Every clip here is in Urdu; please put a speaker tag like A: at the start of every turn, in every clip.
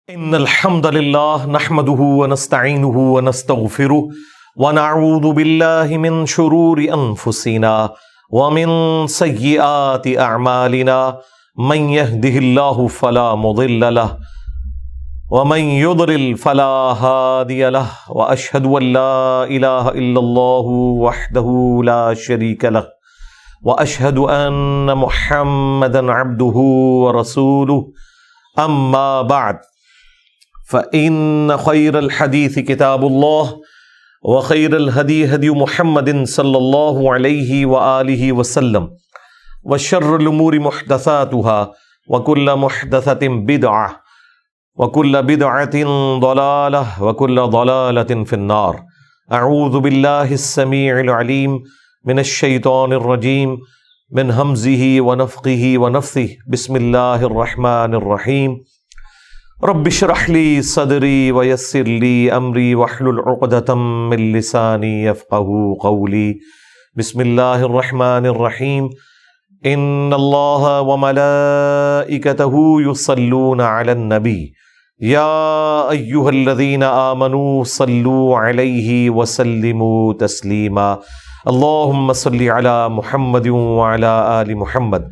A: إن الحمد لله نحمده ونستعينه ونستغفره ونعوذ بالله من شرور أنفسنا ومن سيئات أعمالنا من يهده الله فلا مضل له ومن يضلل فلا هادي له وأشهد أن لا إله إلا الله وحده لا شريك له وأشهد أن محمدا عبده ورسوله أما بعد فإن خير الحديث كتاب الله وخير الهدي هدي محمد صلى الله عليه وآله وسلم وشر الأمور محدثاتها وكل محدثة بدعة وكل بدعة ضلالة وكل ضلالة في النار. أعوذ بالله السميع العليم من الشيطان الرجيم من همزه ونفخه ونفثه. بسم الله الرحمن الرحيم. رب اشرح لي صدري ويسر لي امري واحلل عقدة من لساني يفقهوا قولي. بسم الله الرحمن الرحيم. ان الله وملائكته يصلون على النبي يا ايها الذين آمنوا صلوا عليه وسلموا تسليما. اللهم صل على محمد وعلى آل محمد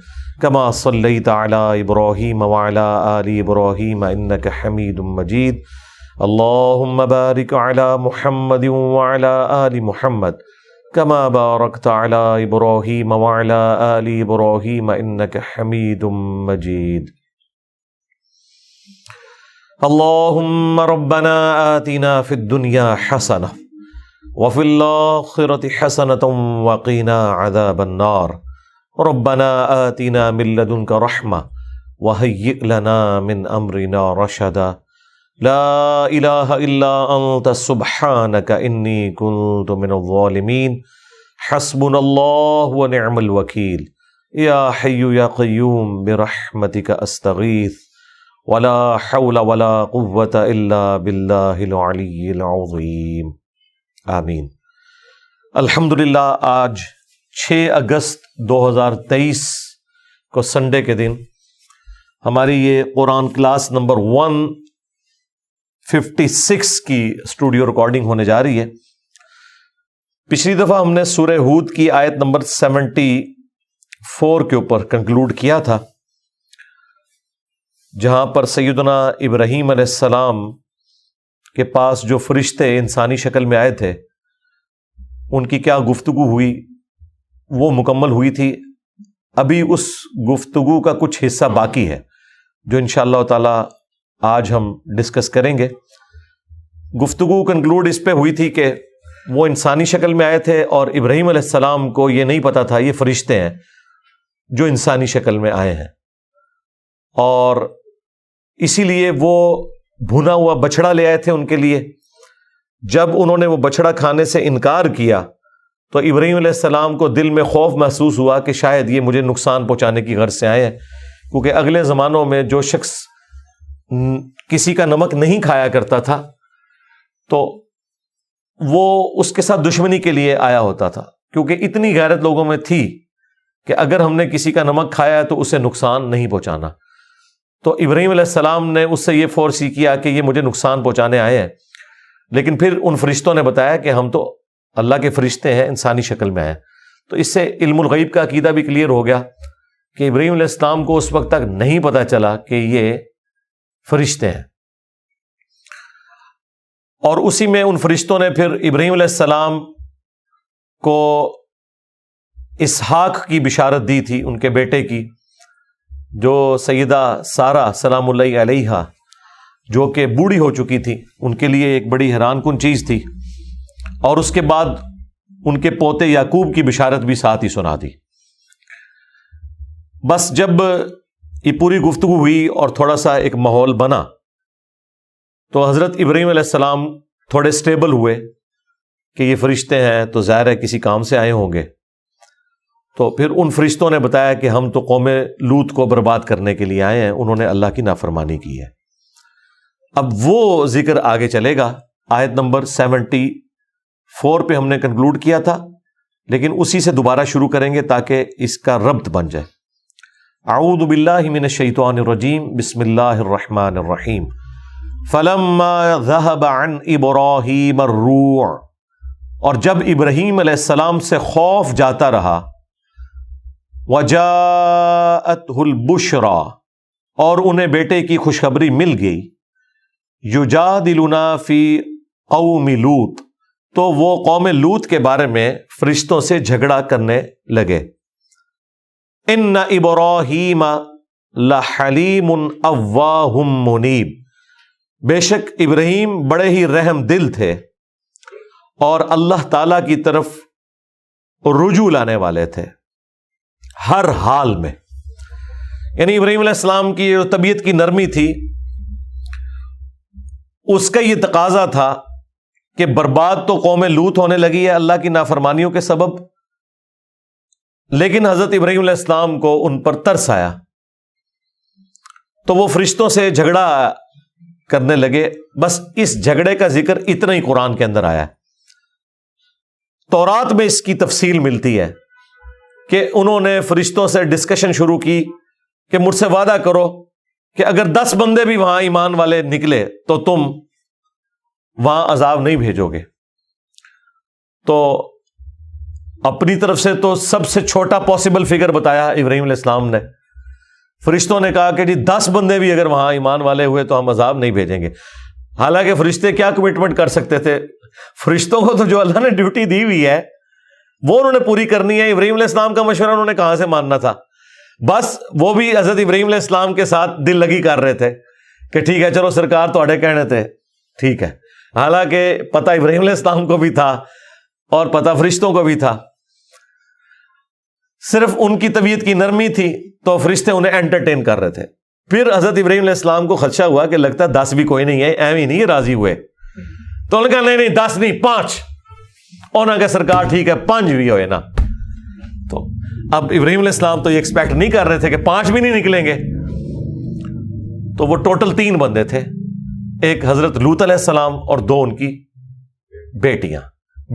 A: كما صليت على إبراهيم وعلى آل إبراهيم إنك حميد مجيد. اللهم بارك على محمد وعلى آل محمد كما باركت على إبراهيم وعلى آل إبراهيم إنك حميد مجيد. اللهم ربنا آتنا في الدنيا حسنة وفي الآخرة حسنة وقنا عذاب النار. ربنا آتنا من لدنك رحمة وهيئ لنا من أمرنا رشدا. لا إله إلا أنت سبحانك إني كنت من الظالمين. حسبنا الله ونعم الوكيل. يا حي يا قيوم برحمتك أستغيث ولا حول ولا قوة إلا بالله العلي العظيم. آمین. الحمدللہ آج 6 اگست 2023 کو سنڈے کے دن ہماری یہ قرآن کلاس نمبر 156 کی اسٹوڈیو ریکارڈنگ ہونے جا رہی ہے. پچھلی دفعہ ہم نے سورہ ہود کی آیت نمبر 74 کے اوپر کنکلوڈ کیا تھا، جہاں پر سیدنا ابراہیم علیہ السلام کے پاس جو فرشتے انسانی شکل میں آئے تھے ان کی کیا گفتگو ہوئی وہ مکمل ہوئی تھی. ابھی اس گفتگو کا کچھ حصہ باقی ہے جو انشاءاللہ تعالی آج ہم ڈسکس کریں گے. گفتگو کنکلوڈ اس پہ ہوئی تھی کہ وہ انسانی شکل میں آئے تھے اور ابراہیم علیہ السلام کو یہ نہیں پتا تھا یہ فرشتے ہیں جو انسانی شکل میں آئے ہیں، اور اسی لیے وہ بھنا ہوا بچڑا لے آئے تھے ان کے لیے. جب انہوں نے وہ بچڑا کھانے سے انکار کیا تو ابراہیم علیہ السلام کو دل میں خوف محسوس ہوا کہ شاید یہ مجھے نقصان پہنچانے کی غرض سے آئے ہیں، کیونکہ اگلے زمانوں میں جو شخص کسی کا نمک نہیں کھایا کرتا تھا تو وہ اس کے ساتھ دشمنی کے لیے آیا ہوتا تھا، کیونکہ اتنی غیرت لوگوں میں تھی کہ اگر ہم نے کسی کا نمک کھایا ہے تو اسے نقصان نہیں پہنچانا. تو ابراہیم علیہ السلام نے اس سے یہ فورس ہی کیا کہ یہ مجھے نقصان پہنچانے آئے ہیں، لیکن پھر ان فرشتوں نے بتایا کہ ہم تو اللہ کے فرشتے ہیں، انسانی شکل میں آئے. تو اس سے علم الغیب کا عقیدہ بھی کلیئر ہو گیا کہ ابراہیم علیہ السلام کو اس وقت تک نہیں پتا چلا کہ یہ فرشتے ہیں. اور اسی میں ان فرشتوں نے پھر ابراہیم علیہ السلام کو اسحاق کی بشارت دی تھی، ان کے بیٹے کی، جو سیدہ سارہ سلام اللہ علیہا جو کہ بوڑھی ہو چکی تھی ان کے لیے ایک بڑی حیران کن چیز تھی. اور اس کے بعد ان کے پوتے یعقوب کی بشارت بھی ساتھ ہی سنا دی. بس جب یہ پوری گفتگو ہوئی اور تھوڑا سا ایک ماحول بنا تو حضرت ابراہیم علیہ السلام تھوڑے سٹیبل ہوئے کہ یہ فرشتے ہیں تو ظاہر ہے کسی کام سے آئے ہوں گے. تو پھر ان فرشتوں نے بتایا کہ ہم تو قوم لوط کو برباد کرنے کے لیے آئے ہیں، انہوں نے اللہ کی نافرمانی کی ہے. اب وہ ذکر آگے چلے گا. آیت نمبر 74 پہ ہم نے کنکلوڈ کیا تھا، لیکن اسی سے دوبارہ شروع کریں گے تاکہ اس کا ربط بن جائے. اعوذ باللہ من الشیطان الرجیم. بسم اللہ الرحمن الرحیم. فلما ذهب عن ابراہیم الروع، اور جب ابراہیم علیہ السلام سے خوف جاتا رہا، وجاءته البشرا، اور انہیں بیٹے کی خوشخبری مل گئی، یجادلنا فی قوم لوط، تو وہ قوم لوط کے بارے میں فرشتوں سے جھگڑا کرنے لگے۔ ان ابراہیم لحلیم اواہ منیب، بے شک ابراہیم بڑے ہی رحم دل تھے اور اللہ تعالی کی طرف رجوع لانے والے تھے ہر حال میں۔ یعنی ابراہیم علیہ السلام کی جو طبیعت کی نرمی تھی، اس کا یہ تقاضا تھا کہ برباد تو قوم لوط ہونے لگی ہے اللہ کی نافرمانیوں کے سبب، لیکن حضرت ابراہیم علیہ السلام کو ان پر ترس آیا، تو وہ فرشتوں سے جھگڑا کرنے لگے۔ بس اس جھگڑے کا ذکر اتنا ہی قرآن کے اندر آیا ہے۔ تورات میں اس کی تفصیل ملتی ہے کہ انہوں نے فرشتوں سے ڈسکشن شروع کی کہ مجھ سے وعدہ کرو کہ اگر 10 بندے بھی وہاں ایمان والے نکلے تو تم وہاں عذاب نہیں بھیجو گے۔ تو اپنی طرف سے تو سب سے چھوٹا پاسبل فگر بتایا ابراہیم علیہ السلام نے۔ فرشتوں نے کہا کہ جی 10 بندے بھی اگر وہاں ایمان والے ہوئے تو ہم عذاب نہیں بھیجیں گے۔ حالانکہ فرشتے کیا کمٹمنٹ کر سکتے تھے؟ فرشتوں کو تو جو اللہ نے ڈیوٹی دی ہوئی ہے وہ انہوں نے پوری کرنی ہے۔ ابراہیم علیہ السلام کا مشورہ انہوں نے کہاں سے ماننا تھا؟ بس وہ بھی حضرت ابراہیم علیہ السلام کے ساتھ دل لگی کر رہے تھے کہ ٹھیک ہے چلو سرکار تواڈے کہنے تھے ٹھیک ہے، حالانکہ پتہ ابراہیم علیہ السلام کو بھی تھا اور پتہ فرشتوں کو بھی تھا، صرف ان کی طبیعت کی نرمی تھی تو فرشتے انہیں انٹرٹین کر رہے تھے۔ پھر حضرت ابراہیم علیہ السلام کو خدشہ ہوا کہ لگتا ہے 10 بھی کوئی نہیں ہے، ایویں نہیں راضی ہوئے، تو انہوں نے کہا نہیں 10 نہیں 5، انہوں نے کہا سرکار ٹھیک ہے 5 بھی ہوئے نا۔ تو اب ابراہیم علیہ السلام تو یہ ایکسپیکٹ نہیں کر رہے تھے کہ 5 بھی نہیں نکلیں گے، تو وہ ٹوٹل 3 بندے تھے، ایک حضرت لوط علیہ السلام اور 2 ان کی بیٹیاں،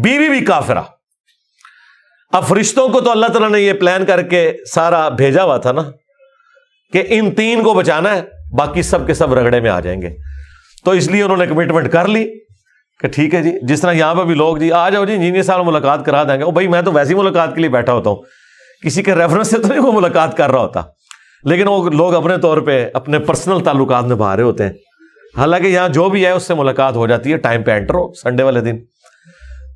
A: بیوی بھی کافرہ۔ اب فرشتوں کو تو اللہ تعالیٰ نے یہ پلان کر کے سارا بھیجا ہوا تھا نا کہ ان 3 کو بچانا ہے، باقی سب کے سب رگڑے میں آ جائیں گے، تو اس لیے انہوں نے کمٹمنٹ کر لی کہ ٹھیک ہے جی، جس طرح یہاں پہ بھی لوگ جی آ جاؤ جی انجینئر صاحب ملاقات کرا دیں گے، او بھائی میں تو ویسی ملاقات کے لیے بیٹھا ہوتا ہوں، کسی کے ریفرنس سے تو نہیں وہ ملاقات کر رہا ہوتا، لیکن وہ لوگ اپنے طور پہ اپنے پرسنل تعلقات نبھا رہے ہوتے ہیں، حالانکہ یہاں جو بھی ہے اس سے ملاقات ہو جاتی ہے، ٹائم پہ انٹر ہو سنڈے والے دن۔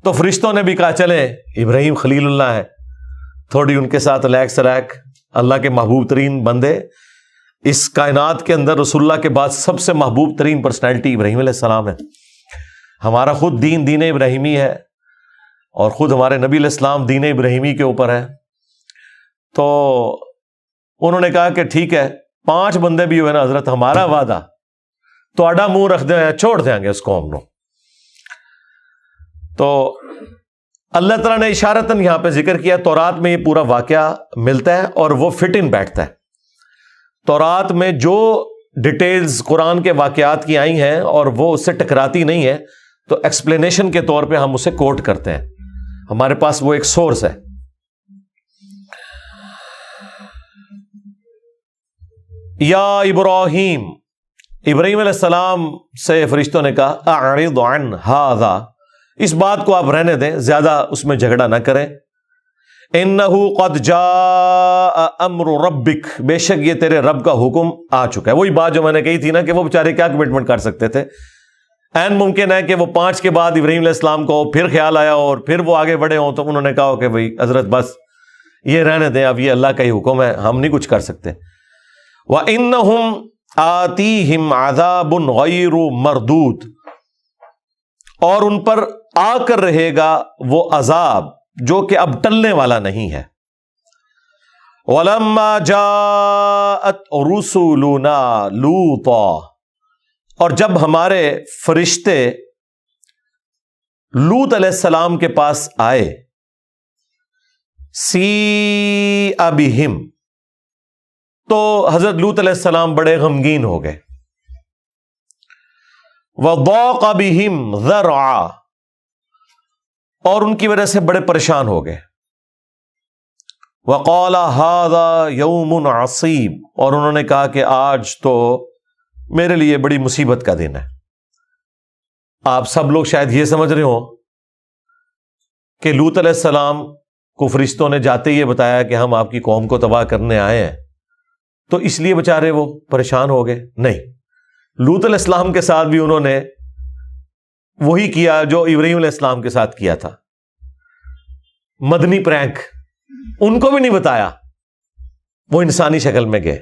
A: تو فرشتوں نے بھی کہا چلیں ابراہیم خلیل اللہ ہے، تھوڑی ان کے ساتھ لیک سریک، اللہ کے محبوب ترین بندے، اس کائنات کے اندر رسول اللہ کے بعد سب سے محبوب ترین پرسنالٹی ابراہیم علیہ السلام ہے۔ ہمارا خود دین ابراہیمی ہے اور خود ہمارے نبی علیہ السلام دین ابراہیمی کے اوپر ہے، تو انہوں نے کہا کہ ٹھیک ہے 5 بندے بھی ہوئے نا حضرت، ہمارا وعدہ تو آڈا منہ رکھ دیں چھوڑ دیں گے اس قوم کو۔ تو اللہ تعالیٰ نے اشارتاً یہاں پہ ذکر کیا، تورات میں یہ پورا واقعہ ملتا ہے اور وہ فٹ ان بیٹھتا ہے۔ تورات میں جو ڈیٹیلز قرآن کے واقعات کی آئی ہیں اور وہ اس سے ٹکراتی نہیں ہے تو ایکسپلینیشن کے طور پہ ہم اسے کوٹ کرتے ہیں، ہمارے پاس وہ ایک سورس ہے۔ یا ابراہیم، ابراہیم علیہ السلام سے فرشتوں نے کہا اعرض عن ھذا، اس بات کو آپ رہنے دیں، زیادہ اس میں جھگڑا نہ کریں۔ انہ قد جاء امر ربک، بے شک یہ تیرے رب کا حکم آ چکا ہے۔ وہی بات جو میں نے کہی تھی نا کہ وہ بیچارے کیا کمٹمنٹ کر سکتے تھے، این ممکن ہے کہ وہ 5 کے بعد ابراہیم علیہ السلام کو پھر خیال آیا اور پھر وہ آگے بڑھے ہوں تو انہوں نے کہا کہ بھائی حضرت بس یہ رہنے دیں، اب یہ اللہ کا ہی حکم ہے، ہم نہیں کچھ کر سکتے۔ وَإِنَّهُمْ آتِيهِمْ عَذَابٌ غَيْرُ مَرْدُودٌ، اور ان پر آ کر رہے گا وہ عذاب جو کہ اب ٹلنے والا نہیں ہے۔ وَلَمَّا جَاءَتْ رُسُلُنَا لُوطًا، اور جب ہمارے فرشتے لوط علیہ السلام کے پاس آئے، سِیءَ بِهِمْ، تو حضرت لوط علیہ السلام بڑے غمگین ہو گئے۔ وَضَاقَ بِهِمْ ذَرْعًا، اور ان کی وجہ سے بڑے پریشان ہو گئے۔ وَقَالَ هَذَا يَوْمٌ عَصِيبٌ، اور انہوں نے کہا کہ آج تو میرے لیے بڑی مصیبت کا دن ہے۔ آپ سب لوگ شاید یہ سمجھ رہے ہوں کہ لوط علیہ السلام کو فرشتوں نے جاتے ہی یہ بتایا کہ ہم آپ کی قوم کو تباہ کرنے آئے ہیں، تو اس لیے بیچارے وہ پریشان ہو گئے. نہیں، لوط علیہ السلام کے ساتھ بھی انہوں نے وہی کیا جو ابراہیم علیہ السلام کے ساتھ کیا تھا، مدنی پرینک. ان کو بھی نہیں بتایا، وہ انسانی شکل میں گئے.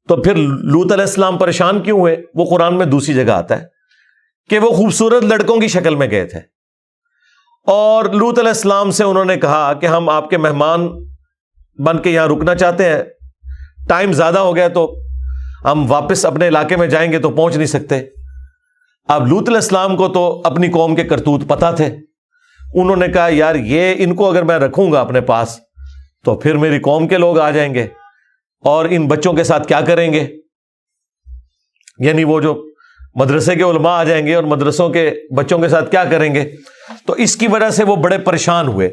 A: تو پھر لوط علیہ السلام پریشان کیوں ہوئے؟ وہ قرآن میں دوسری جگہ آتا ہے کہ وہ خوبصورت لڑکوں کی شکل میں گئے تھے، اور لوط علیہ السلام سے انہوں نے کہا کہ ہم آپ کے مہمان بن کے یہاں رکنا چاہتے ہیں، ٹائم زیادہ ہو گیا تو ہم واپس اپنے علاقے میں جائیں گے تو پہنچ نہیں سکتے. اب لوط علیہ السلام کو تو اپنی قوم کے کرتوت پتہ تھے. انہوں نے کہا یار یہ ان کو اگر میں رکھوں گا اپنے پاس تو پھر میری قوم کے لوگ آ جائیں گے اور ان بچوں کے ساتھ کیا کریں گے، یعنی وہ جو مدرسے کے علماء آ جائیں گے اور مدرسوں کے بچوں کے ساتھ کیا کریں گے. تو اس کی وجہ سے وہ بڑے پریشان ہوئے،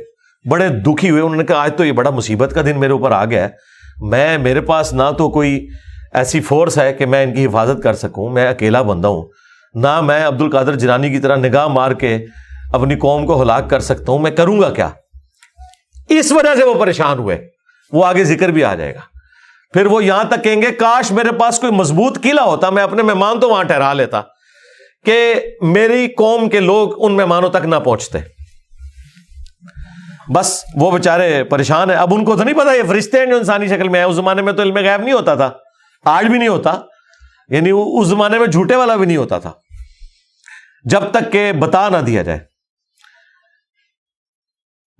A: بڑے دکھی ہوئے. انہوں نے کہا آج تو یہ بڑا مصیبت کا دن میرے اوپر آ گیا ہے، میرے پاس نہ تو کوئی ایسی فورس ہے کہ میں ان کی حفاظت کر سکوں، میں اکیلا بندہ ہوں، نہ میں عبد القادر جیلانی کی طرح نگاہ مار کے اپنی قوم کو ہلاک کر سکتا ہوں، میں کروں گا کیا. اس وجہ سے وہ پریشان ہوئے. وہ آگے ذکر بھی آ جائے گا. پھر وہ یہاں تک کہیں گے کاش میرے پاس کوئی مضبوط قلعہ ہوتا، میں اپنے مہمان تو وہاں ٹھہرا لیتا کہ میری قوم کے لوگ ان مہمانوں تک نہ پہنچتے. بس وہ بیچارے پریشان ہیں. اب ان کو تو نہیں پتا یہ فرشتے ہیں جو انسانی شکل میں ہیں. اس زمانے میں تو علم غیب نہیں ہوتا تھا، آج بھی نہیں ہوتا، یعنی اس زمانے میں جھوٹے والا بھی نہیں ہوتا تھا جب تک کہ بتا نہ دیا جائے.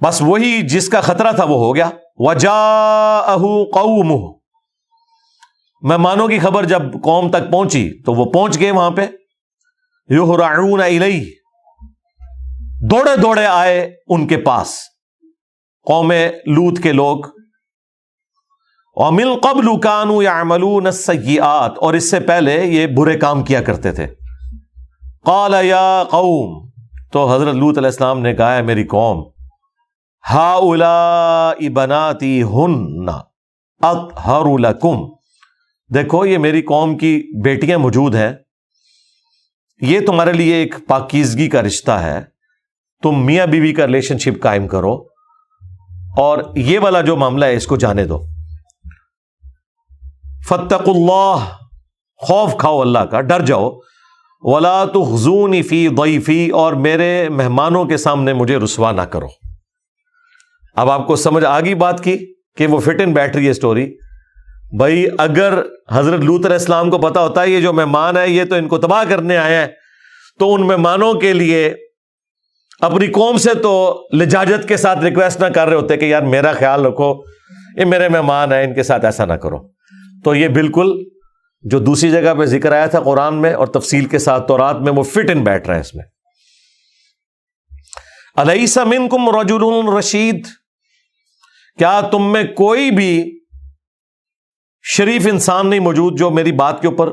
A: بس وہی جس کا خطرہ تھا وہ ہو گیا. وَجَاءَهُ قَوْمُهُ، مہمانوں کی خبر جب قوم تک پہنچی تو وہ پہنچ گئے وہاں پہ. يُهْرَعُونَ إِلَيْهِ، دوڑے دوڑے آئے ان کے پاس قوم لوط کے لوگ. وَمِن قَبْلُ كَانُوا يَعْمَلُونَ السَّيِّئَاتِ، اور اس سے پہلے یہ برے کام کیا کرتے تھے. قَالَ يَا قَوْمِ، تو حضرت لوط علیہ السلام نے کہا ہے میری قوم، هَؤُلَاءِ بَنَاتِي هُنَّ أَطْهَرُ لَكُمْ، دیکھو یہ میری قوم کی بیٹیاں موجود ہیں، یہ تمہارے لیے ایک پاکیزگی کا رشتہ ہے، تم میاں بیوی کا ریلیشن شپ قائم کرو اور یہ والا جو معاملہ ہے اس کو جانے دو. فَاتَّقُوا اللَّهَ، خوف کھاؤ اللہ کا، ڈر جاؤ. وَلَا تُخْزُونِ فِي ضَيْفِي، اور میرے مہمانوں کے سامنے مجھے رسوا نہ کرو. اب آپ کو سمجھ آ گئی بات کی کہ وہ فٹ ان بیٹھ رہی ہے اسٹوری. بھائی اگر حضرت لوط علیہ السلام کو پتا ہوتا ہے یہ جو مہمان ہے یہ تو ان کو تباہ کرنے آئے ہیں، تو ان مہمانوں کے لیے اپنی قوم سے تو لجاجت کے ساتھ ریکویسٹ نہ کر رہے ہوتے کہ یار میرا خیال رکھو، یہ میرے مہمان ہیں، ان کے ساتھ ایسا نہ کرو. تو یہ بالکل جو دوسری جگہ پہ ذکر آیا تھا قرآن میں اور تفصیل کے ساتھ تورات میں، وہ فٹ ان بیٹھ رہے ہیں اس میں. الیس منکم رجل رشید، کیا تم میں کوئی بھی شریف انسان نہیں موجود جو میری بات کے اوپر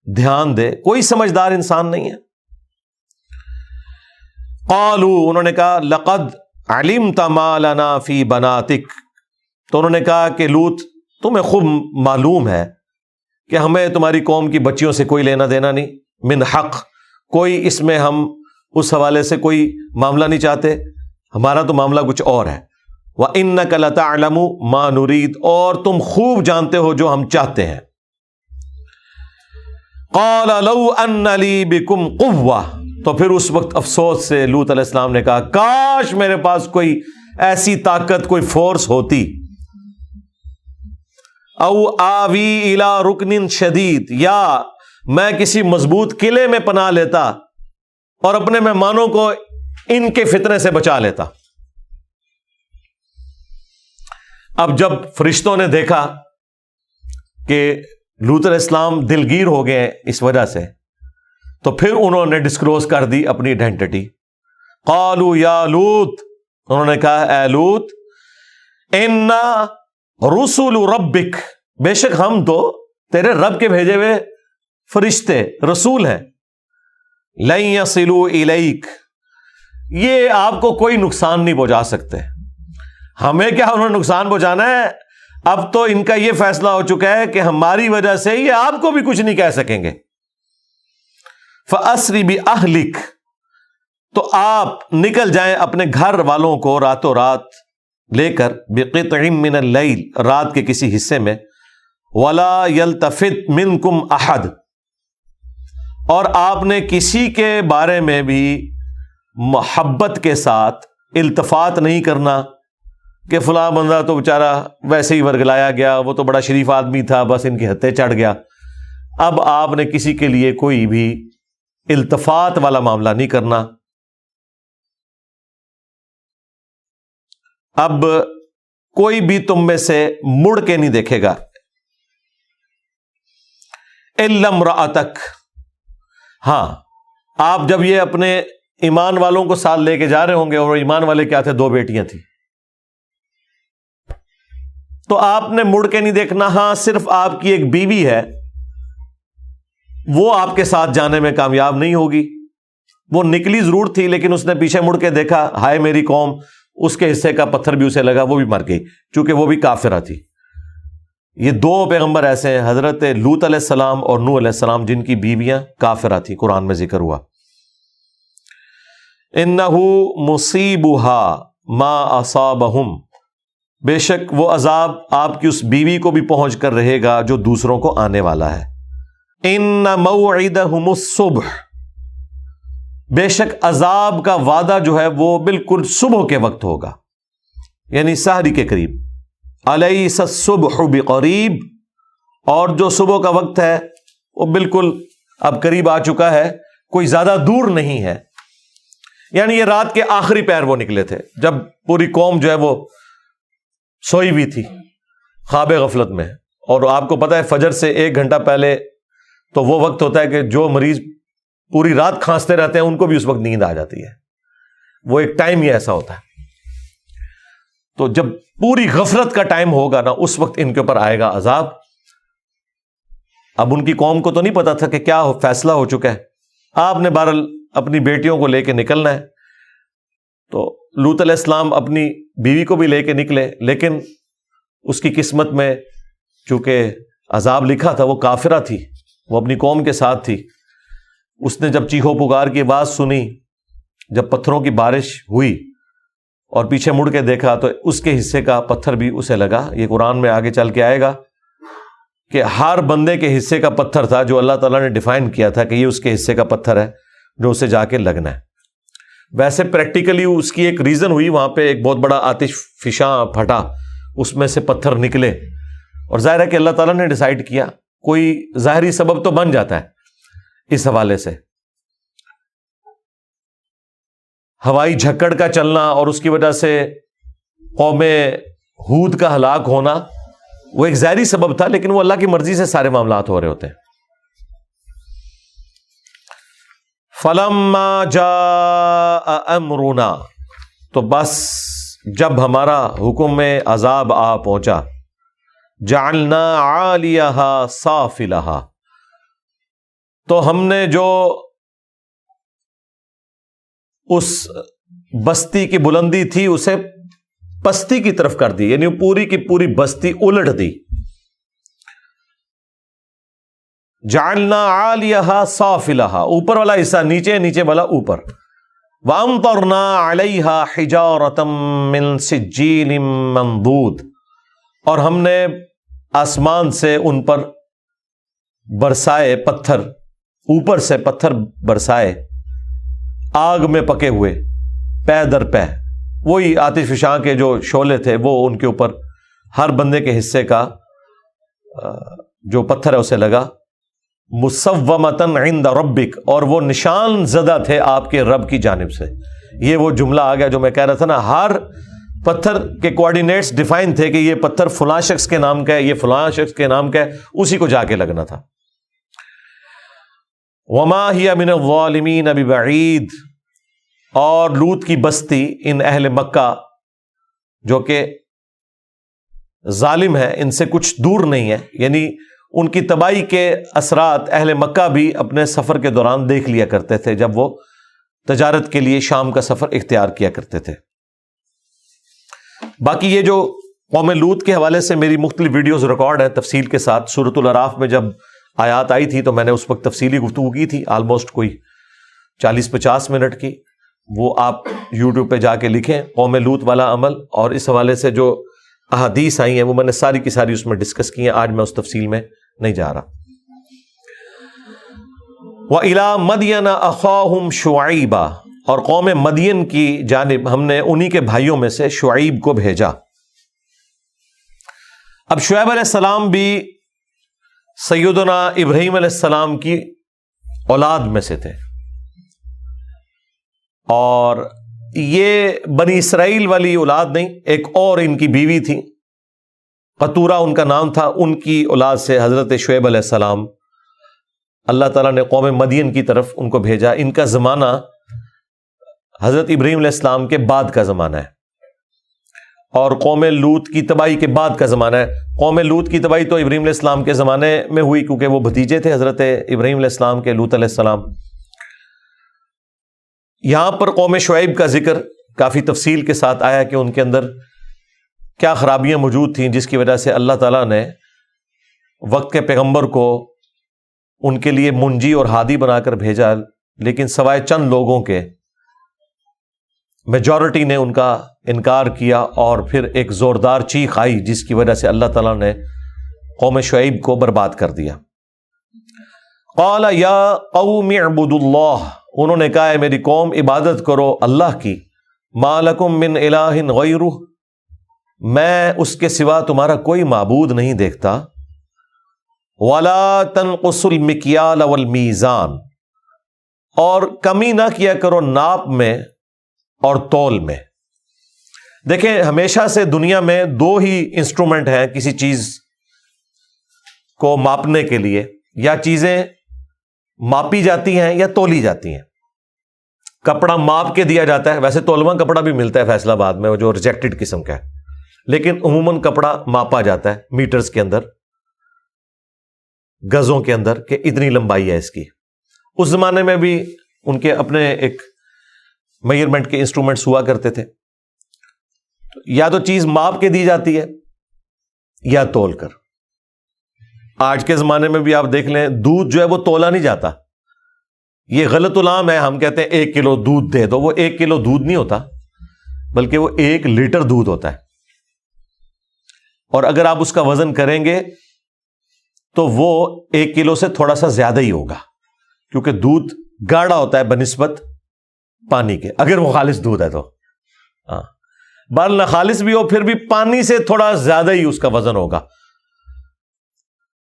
A: دھیان دے، کوئی سمجھدار انسان نہیں ہے. قالوا، انہوں نے کہا لقد علمت ما لنا فی بناتک، تو انہوں نے کہا کہ لوط تمہیں خوب معلوم ہے کہ ہمیں تمہاری قوم کی بچیوں سے کوئی لینا دینا نہیں، من حق، کوئی اس میں ہم اس حوالے سے کوئی معاملہ نہیں چاہتے، ہمارا تو معاملہ کچھ اور ہے. وَإِنَّكَ لَتَعْلَمُ مَا نُرِيدُ، اور تم خوب جانتے ہو جو ہم چاہتے ہیں. قَالَ لَوْ أَنَّ لِي بِكُمْ قُوَّةٌ، تو پھر اس وقت افسوس سے لوط علیہ السلام نے کہا کاش میرے پاس کوئی ایسی طاقت، کوئی فورس ہوتی. او آوی الی رکن شدید، یا میں کسی مضبوط قلعے میں پناہ لیتا اور اپنے مہمانوں کو ان کے فتنے سے بچا لیتا. اب جب فرشتوں نے دیکھا کہ لوط علیہ السلام دلگیر ہو گئے اس وجہ سے، تو پھر انہوں نے ڈسکلوز کر دی اپنی آئیڈینٹی. قالوا یا لوط، انہوں نے کہا اے لوط، انا رسول ربک، بے شک ہم تو تیرے رب کے بھیجے ہوئے فرشتے رسول ہیں. لن یصلوا الیک، یہ آپ کو کوئی نقصان نہیں پہنچا سکتے. ہمیں کیا انہوں نے نقصان پہنچانا ہے؟ اب تو ان کا یہ فیصلہ ہو چکا ہے کہ ہماری وجہ سے یہ آپ کو بھی کچھ نہیں کہہ سکیں گے. فَأَسْرِ بِأَهْلِكَ، تو آپ نکل جائیں اپنے گھر والوں کو راتوں رات لے کر، بِقِطْعٍ مِّنَ اللَّيْلِ، رات کے کسی حصے میں، وَلَا يَلْتَفِتْ مِنْكُمْ أَحَدٌ، اور آپ نے کسی کے بارے میں بھی محبت کے ساتھ التفات نہیں کرنا کہ فلاں بندہ تو بیچارہ ویسے ہی ورگلایا گیا، وہ تو بڑا شریف آدمی تھا، بس ان کی ہتھے چڑھ گیا۔ اب آپ نے کسی کے لیے کوئی بھی التفات والا معاملہ نہیں کرنا۔ اب کوئی بھی تم میں سے مڑ کے نہیں دیکھے گا، الا امرأتک، ہاں آپ جب یہ اپنے ایمان والوں کو ساتھ لے کے جا رہے ہوں گے، اور ایمان والے کیا تھے؟ 2 بیٹیاں تھیں، تو آپ نے مڑ کے نہیں دیکھنا۔ ہاں صرف آپ کی ایک بیوی ہے، وہ آپ کے ساتھ جانے میں کامیاب نہیں ہوگی، وہ نکلی ضرور تھی لیکن اس نے پیچھے مڑ کے دیکھا، ہائے میری قوم، اس کے حصے کا پتھر بھی اسے لگا، وہ بھی مر گئی، چونکہ وہ بھی کافرہ تھی۔ یہ 2 پیغمبر ایسے ہیں، حضرت لوط علیہ السلام اور نوح علیہ السلام، جن کی بیویاں کافرہ تھی، قرآن میں ذکر ہوا۔ انہ مصیبھا ما اصابہم، بے شک وہ عذاب آپ کی اس بیوی کو بھی پہنچ کر رہے گا جو دوسروں کو آنے والا ہے۔ ان موعدہم الصبح، بے شک عذاب کا وعدہ جو ہے وہ بالکل صبح کے وقت ہوگا، یعنی سحری کے قریب۔ الیس الصبح بقریب، اور جو صبح کا وقت ہے وہ بالکل اب قریب آ چکا ہے، کوئی زیادہ دور نہیں ہے۔ یعنی یہ رات کے آخری پہر وہ نکلے تھے، جب پوری قوم جو ہے وہ سوئی ہوئی تھی خواب غفلت میں، اور آپ کو پتا ہے فجر سے 1 گھنٹہ پہلے تو وہ وقت ہوتا ہے کہ جو مریض پوری رات کھانستے رہتے ہیں ان کو بھی اس وقت نیند آ جاتی ہے، وہ ایک ٹائم ہی ایسا ہوتا ہے۔ تو جب پوری غفلت کا ٹائم ہوگا نا، اس وقت ان کے اوپر آئے گا عذاب۔ اب ان کی قوم کو تو نہیں پتا تھا کہ کیا فیصلہ ہو چکا ہے، آپ نے بہرحال اپنی بیٹیوں کو لے کے نکلنا ہے، تو لوط علیہ السلام اپنی بیوی کو بھی لے کے نکلے، لیکن اس کی قسمت میں چونکہ عذاب لکھا تھا، وہ کافرہ تھی، وہ اپنی قوم کے ساتھ تھی۔ اس نے جب چیخو پکار کی آواز سنی، جب پتھروں کی بارش ہوئی اور پیچھے مڑ کے دیکھا تو اس کے حصے کا پتھر بھی اسے لگا۔ یہ قرآن میں آگے چل کے آئے گا کہ ہر بندے کے حصے کا پتھر تھا جو اللہ تعالیٰ نے ڈیفائن کیا تھا کہ یہ اس کے حصے کا پتھر ہے جو اسے جا کے لگنا ہے۔ ویسے پریکٹیکلی اس کی ایک ریزن ہوئی، وہاں پہ ایک بہت بڑا آتش فشاں پھٹا، اس میں سے پتھر نکلے، اور ظاہر ہے کہ اللہ تعالیٰ نے ڈیسائیڈ کیا، کوئی ظاہری سبب تو بن جاتا ہے اس حوالے سے۔ ہوائی جھکڑ کا چلنا اور اس کی وجہ سے قوم ہود کا ہلاک ہونا وہ ایک ظاہری سبب تھا، لیکن وہ اللہ کی مرضی سے سارے معاملات ہو رہے ہوتے ہیں۔ فَلَمَّا جَاءَ أَمْرُنَا، تو بس جب ہمارا حکم میں عذاب آ پہنچا، جعلنا عالیہا سافلہا، تو ہم نے جو اس بستی کی بلندی تھی اسے پستی کی طرف کر دی، یعنی پوری کی پوری بستی الٹ دی۔ جعلنا عالیہا سافلہا، اوپر والا حصہ نیچے، نیچے والا اوپر۔ وامطرنا علیہا حجارۃ من سجیل منضود، اور ہم نے آسمان سے ان پر برسائے پتھر، اوپر سے پتھر برسائے آگ میں پکے ہوئے، پے در پے، وہی آتش فشاں کے جو شعلے تھے وہ ان کے اوپر ہر بندے کے حصے کا جو پتھر ہے اسے لگا۔ مصومۃ عند ربک، اور وہ نشان زدہ تھے آپ کے رب کی جانب سے۔ یہ وہ جملہ آ گیا جو میں کہہ رہا تھا نا، ہر پتھر کے کوآرڈینیٹس ڈیفائن تھے کہ یہ پتھر فلاں شخص کے نام کا ہے، یہ فلاں شخص کے نام کا ہے، اسی کو جا کے لگنا تھا۔ وما ہی من الظالمین ببعید، اور لوط کی بستی ان اہل مکہ جو کہ ظالم ہے ان سے کچھ دور نہیں ہے، یعنی ان کی تباہی کے اثرات اہل مکہ بھی اپنے سفر کے دوران دیکھ لیا کرتے تھے جب وہ تجارت کے لیے شام کا سفر اختیار کیا کرتے تھے۔ باقی یہ جو قوم لوط کے حوالے سے میری مختلف ویڈیوز ریکارڈ ہیں تفصیل کے ساتھ، سورۃ الاعراف میں جب آیات آئی تھی تو میں نے اس وقت تفصیلی گفتگو کی تھی، آلموسٹ کوئی 40-50 منٹ کی، وہ آپ یوٹیوب پہ جا کے لکھیں قوم لوط والا عمل، اور اس حوالے سے جو احادیث آئی ہیں وہ میں نے ساری کی ساری اس میں ڈسکس کی ہیں، آج میں اس تفصیل میں نہیں جا رہا۔ وَإِلَىٰ مَدْيَنَ أَخَاهُمْ شُعَيْبًا، اور قوم مدین کی جانب ہم نے انہی کے بھائیوں میں سے شعیب کو بھیجا۔ اب شعیب علیہ السلام بھی سیدنا ابراہیم علیہ السلام کی اولاد میں سے تھے، اور یہ بنی اسرائیل والی اولاد نہیں، ایک اور ان کی بیوی تھی، قطورہ ان کا نام تھا، ان کی اولاد سے حضرت شعیب علیہ السلام اللہ تعالیٰ نے قوم مدین کی طرف ان کو بھیجا۔ ان کا زمانہ حضرت ابراہیم علیہ السلام کے بعد کا زمانہ ہے، اور قوم لوط کی تباہی کے بعد کا زمانہ ہے۔ قوم لوط کی تباہی تو ابراہیم علیہ السلام کے زمانے میں ہوئی، کیونکہ وہ بھتیجے تھے حضرت ابراہیم علیہ السلام کے، لوط علیہ السلام۔ یہاں پر قوم شعیب کا ذکر کافی تفصیل کے ساتھ آیا کہ ان کے اندر کیا خرابیاں موجود تھیں، جس کی وجہ سے اللہ تعالیٰ نے وقت کے پیغمبر کو ان کے لیے منجی اور ہادی بنا کر بھیجا، لیکن سوائے چند لوگوں کے میجورٹی نے ان کا انکار کیا، اور پھر ایک زوردار چیخ آئی جس کی وجہ سے اللہ تعالیٰ نے قوم شعیب کو برباد کر دیا۔ قال یا قوم اعبدوا اللہ، انہوں نے کہا ہے میری قوم عبادت کرو اللہ کی، ما لکم من الہ غیرہ، میں اس کے سوا تمہارا کوئی معبود نہیں دیکھتا، ولا تنقصوا المکیال والمیزان، اور کمی نہ کیا کرو ناپ میں اور تول میں۔ دیکھیں ہمیشہ سے دنیا میں دو ہی انسٹرومنٹ ہیں کسی چیز کو ماپنے کے لیے، یا چیزیں ماپی جاتی ہیں یا تولی جاتی ہیں۔ کپڑا ماپ کے دیا جاتا ہے، ویسے تولواں کپڑا بھی ملتا ہے فیصل آباد میں جو ریجیکٹڈ قسم کا ہے، لیکن عموماً کپڑا ماپا جاتا ہے میٹرز کے اندر، گزوں کے اندر، کہ اتنی لمبائی ہے اس کی۔ اس زمانے میں بھی ان کے اپنے ایک میئرمنٹ کے انسٹرومنٹس ہوا کرتے تھے، یا تو چیز ماپ کے دی جاتی ہے یا تول کر۔ آج کے زمانے میں بھی آپ دیکھ لیں دودھ جو ہے وہ تولا نہیں جاتا، یہ غلط العام ہے، ہم کہتے ہیں 1 کلو دودھ دے دو، وہ 1 کلو دودھ نہیں ہوتا بلکہ وہ 1 لیٹر دودھ ہوتا ہے، اور اگر آپ اس کا وزن کریں گے تو وہ 1 کلو سے تھوڑا سا زیادہ ہی ہوگا، کیونکہ دودھ گاڑھا ہوتا ہے بنسبت پانی کے، اگر وہ خالص دودھ ہے تو۔ ہاں بال نہ خالص بھی ہو پھر بھی پانی سے تھوڑا زیادہ ہی اس کا وزن ہوگا۔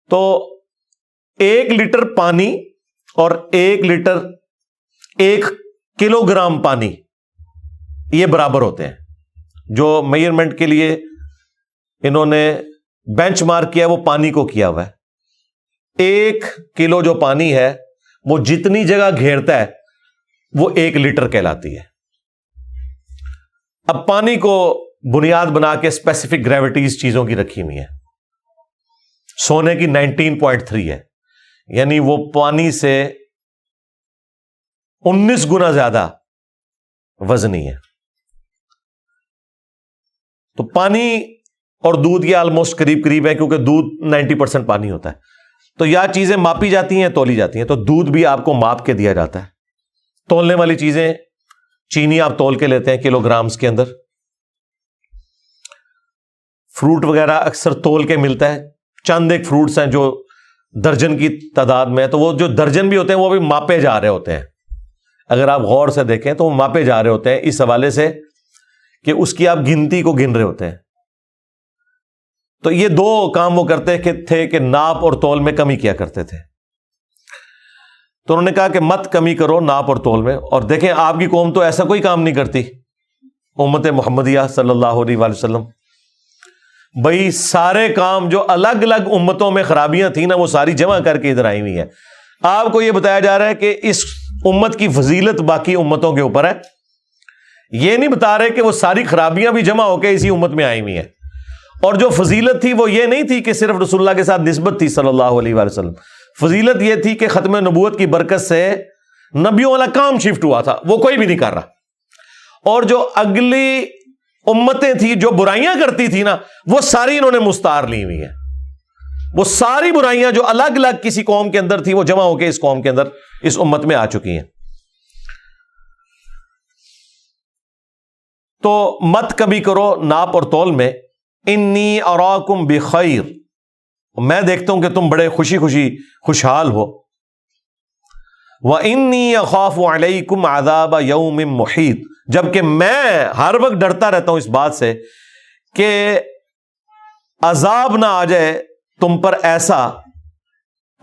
A: تو 1 لیٹر پانی اور 1 کلو گرام پانی یہ برابر ہوتے ہیں۔ جو میئرمنٹ کے لیے انہوں نے بینچ مارک کیا وہ پانی کو کیا ہوا ہے، 1 کلو جو پانی ہے وہ جتنی جگہ گھیرتا ہے وہ 1 لیٹر کہلاتی ہے۔ اب پانی کو بنیاد بنا کے اسپیسیفک گریوٹیز چیزوں کی رکھی ہوئی ہیں، سونے کی 19.3 ہے، یعنی وہ پانی سے 19 گنا زیادہ وزنی ہے۔ تو پانی اور دودھ یہ آلموسٹ قریب قریب ہے، کیونکہ دودھ 90% پانی ہوتا ہے۔ تو یا چیزیں ماپی جاتی ہیں تولی جاتی ہیں، تو دودھ بھی آپ کو ماپ کے دیا جاتا ہے۔ تولنے والی چیزیں چینی آپ تول کے لیتے ہیں کلو گرامز کے اندر، فروٹ وغیرہ اکثر تول کے ملتا ہے، چند ایک فروٹس ہیں جو درجن کی تعداد میں ہے، تو وہ جو درجن بھی ہوتے ہیں وہ بھی ماپے جا رہے ہوتے ہیں، اگر آپ غور سے دیکھیں تو وہ ماپے جا رہے ہوتے ہیں اس حوالے سے کہ اس کی آپ گنتی کو گن رہے ہوتے ہیں۔ تو یہ 2 کام وہ کرتے تھے کہ ناپ اور تول میں کمی کیا کرتے تھے۔ تو انہوں نے کہا کہ مت کمی کرو ناپ اور تول میں، اور دیکھیں آپ کی قوم تو ایسا کوئی کام نہیں کرتی، امت محمدیہ صلی اللہ علیہ وآلہ وسلم، بھئی سارے کام جو الگ الگ امتوں میں خرابیاں تھیں نا وہ ساری جمع کر کے ادھر آئی ہوئی ہیں۔ آپ کو یہ بتایا جا رہا ہے کہ اس امت کی فضیلت باقی امتوں کے اوپر ہے، یہ نہیں بتا رہے کہ وہ ساری خرابیاں بھی جمع ہو کے اسی امت میں آئی ہوئی ہیں۔ اور جو فضیلت تھی وہ یہ نہیں تھی کہ صرف رسول اللہ کے ساتھ نسبت تھی صلی اللہ علیہ وآلہ وسلم، فضیلت یہ تھی کہ ختم نبوت کی برکت سے نبیوں والا کام شفٹ ہوا تھا، وہ کوئی بھی نہیں کر رہا، اور جو اگلی امتیں تھیں جو برائیاں کرتی تھی نا وہ ساری انہوں نے مستعار لی ہوئی ہیں۔ وہ ساری برائیاں جو الگ الگ کسی قوم کے اندر تھی وہ جمع ہو کے اس قوم کے اندر اس امت میں آ چکی ہیں. تو مت کبھی کرو ناپ اور تول میں. انی اراکم بخیر، میں دیکھتا ہوں کہ تم بڑے خوشحال ہو. وانی اخاف علیکم عذاب یوم محیط، جبکہ میں ہر وقت ڈرتا رہتا ہوں اس بات سے کہ عذاب نہ آ جائے تم پر ایسا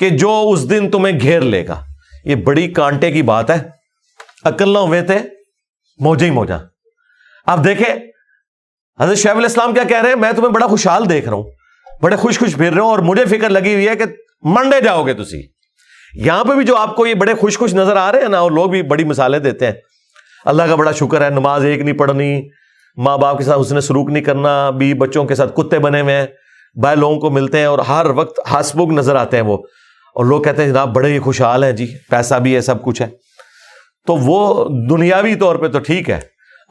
A: کہ جو اس دن تمہیں گھیر لے گا. یہ بڑی کانٹے کی بات ہے. عقل نہ ہوئے تھے موجے ہی موجہ. آپ دیکھیں حضرت شیخ الاسلام کیا کہہ رہے ہیں، میں تمہیں بڑا خوشحال دیکھ رہا ہوں، بڑے خوش پھر رہے ہو، اور مجھے فکر لگی ہوئی ہے کہ منڈے جاؤ گے تسی. یہاں پہ بھی جو آپ کو یہ بڑے خوش نظر آ رہے ہیں نا، اور لوگ بھی بڑی مثالیں دیتے ہیں. اللہ کا بڑا شکر ہے، نماز ایک نہیں پڑھنی، ماں باپ کے ساتھ حسن سلوک نہیں کرنا، بیوی بچوں کے ساتھ کتے بنے ہوئے ہیں، باہر لوگوں کو ملتے ہیں اور ہر وقت ہاسبک نظر آتے ہیں وہ، اور لوگ کہتے ہیں جناب بڑے ہی خوشحال ہیں جی، پیسہ بھی ہے، سب کچھ ہے. تو وہ دنیاوی طور پہ تو ٹھیک ہے،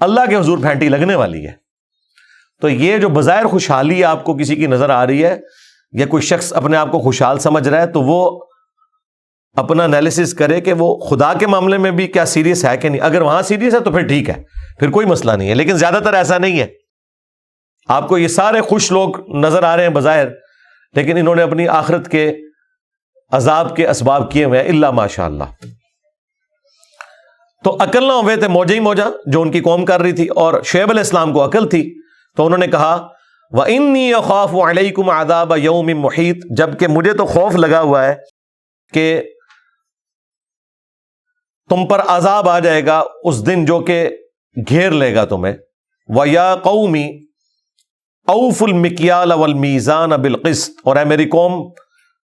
A: اللہ کے حضور پھینٹی لگنے والی ہے. تو یہ جو بظاہر خوشحالی آپ کو کسی کی نظر آ رہی ہے، یا کوئی شخص اپنے آپ کو خوشحال سمجھ رہا ہے، تو وہ اپنا انالیسس کرے کہ وہ خدا کے معاملے میں بھی کیا سیریس ہے کہ نہیں. اگر وہاں سیریس ہے تو پھر ٹھیک ہے، پھر کوئی مسئلہ نہیں ہے. لیکن زیادہ تر ایسا نہیں ہے. آپ کو یہ سارے خوش لوگ نظر آ رہے ہیں بظاہر، لیکن انہوں نے اپنی آخرت کے عذاب کے اسباب کیے ہوئے ہیں، الا ماشاء اللہ. تو عقل نہ ہوئے تھے موجہ ہی موجہ جو ان کی قوم کر رہی تھی، اور شعیب علیہ السلام کو عقل تھی. تو انہوں نے کہا وَإِنِّي أَخَافُ عَلَيْكُمْ عَذَابَ يَوْمٍ مُحِيطٍ، جبکہ مجھے تو خوف لگا ہوا ہے کہ تم پر عذاب آ جائے گا اس دن جو کہ گھیر لے گا تمہیں. وَيَا قَوْمِ أَوْفُوا الْمِكْيَالَ وَالْمِيزَانَ بِالْقِسْطِ، اور اے میری قوم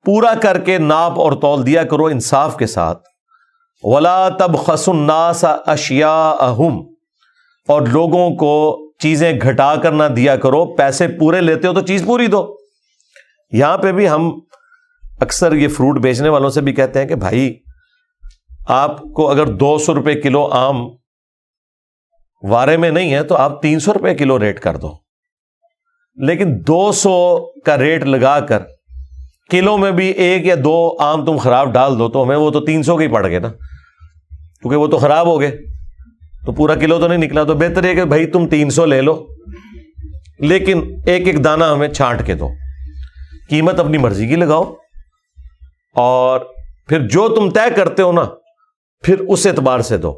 A: پورا کر کے ناپ اور تول دیا کرو انصاف کے ساتھ. وَلَا تَبْخَسُوا النَّاسَ أَشْيَاءَهُمْ، اور لوگوں کو چیزیں گھٹا کر نہ دیا کرو. پیسے پورے لیتے ہو تو چیز پوری دو. یہاں پہ بھی ہم اکثر یہ فروٹ بیچنے والوں سے بھی کہتے ہیں کہ بھائی آپ کو اگر 200 روپے کلو آم وارے میں نہیں ہے تو آپ 300 روپے کلو ریٹ کر دو. لیکن 200 کا ریٹ لگا کر کلو میں بھی 1 یا 2 آم تم خراب ڈال دو تو ہمیں وہ تو 300 کے ہی پڑ گئے نا، کیونکہ وہ تو خراب ہو گئے، تو پورا کلو تو نہیں نکلا. تو بہتر ہے کہ بھائی تم 300 لے لو، لیکن ایک ایک دانہ ہمیں چھانٹ کے دو. قیمت اپنی مرضی کی لگاؤ، اور پھر جو تم طے کرتے ہو نا پھر اس اعتبار سے دو.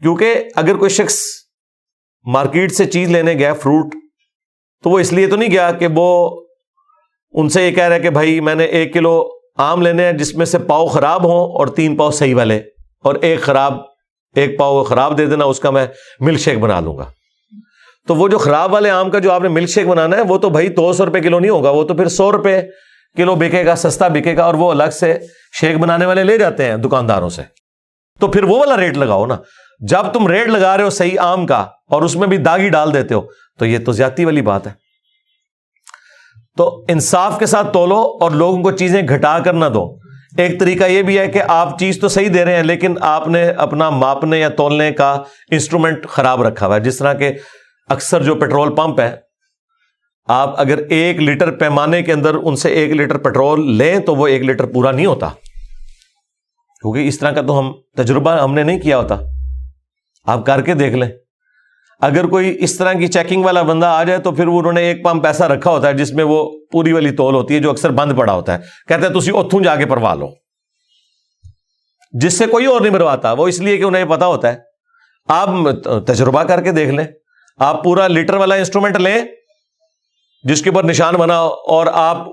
A: کیونکہ اگر کوئی شخص مارکیٹ سے چیز لینے گیا فروٹ، تو وہ اس لیے تو نہیں گیا کہ وہ ان سے یہ کہہ رہا ہے کہ بھائی میں نے 1 کلو آم لینے ہیں جس میں سے پاؤ خراب ہوں اور 3 پاؤ صحیح والے، اور ایک پاؤ خراب دے دینا، اس کا میں ملک شیک بنا لوں گا. تو وہ جو خراب والے آم کا جو آپ نے ملک شیک بنانا ہے وہ تو بھائی 200 روپے کلو نہیں ہوگا، وہ تو پھر 100 روپے کلو بکے گا، سستا بکے گا، اور وہ الگ سے شیک بنانے والے لے جاتے ہیں دکانداروں سے. تو پھر وہ والا ریٹ لگاؤ نا. جب تم ریٹ لگا رہے ہو صحیح آم کا اور اس میں بھی داغی ڈال دیتے ہو تو یہ تو زیادتی والی بات ہے. تو انصاف کے ساتھ تولو اور لوگوں کو چیزیں گھٹا کر نہ دو. ایک طریقہ یہ بھی ہے کہ آپ چیز تو صحیح دے رہے ہیں لیکن آپ نے اپنا ماپنے یا تولنے کا انسٹرومنٹ خراب رکھا ہوا ہے. جس طرح کہ اکثر جو پیٹرول پمپ ہے، آپ اگر 1 لیٹر پیمانے کے اندر ان سے 1 لیٹر پیٹرول لیں تو وہ 1 لیٹر پورا نہیں ہوتا، کیونکہ اس طرح کا تو تجربہ ہم نے نہیں کیا ہوتا. آپ کر کے دیکھ لیں. اگر کوئی اس طرح کی چیکنگ والا بندہ آ جائے تو پھر انہوں نے 1 پمپ ایسا رکھا ہوتا ہے جس میں وہ پوری والی تول ہوتی ہے جو اکثر بند پڑا ہوتا ہے. کہتے ہیں تسی اتھوں جا کے پروا لو، جس سے کوئی اور نہیں مرواتا. وہ اس لیے کہ انہیں پتا ہوتا ہے. آپ تجربہ کر کے دیکھ لیں. آپ پورا لیٹر والا انسٹرومنٹ لیں جس کے اوپر نشان بنا، اور آپ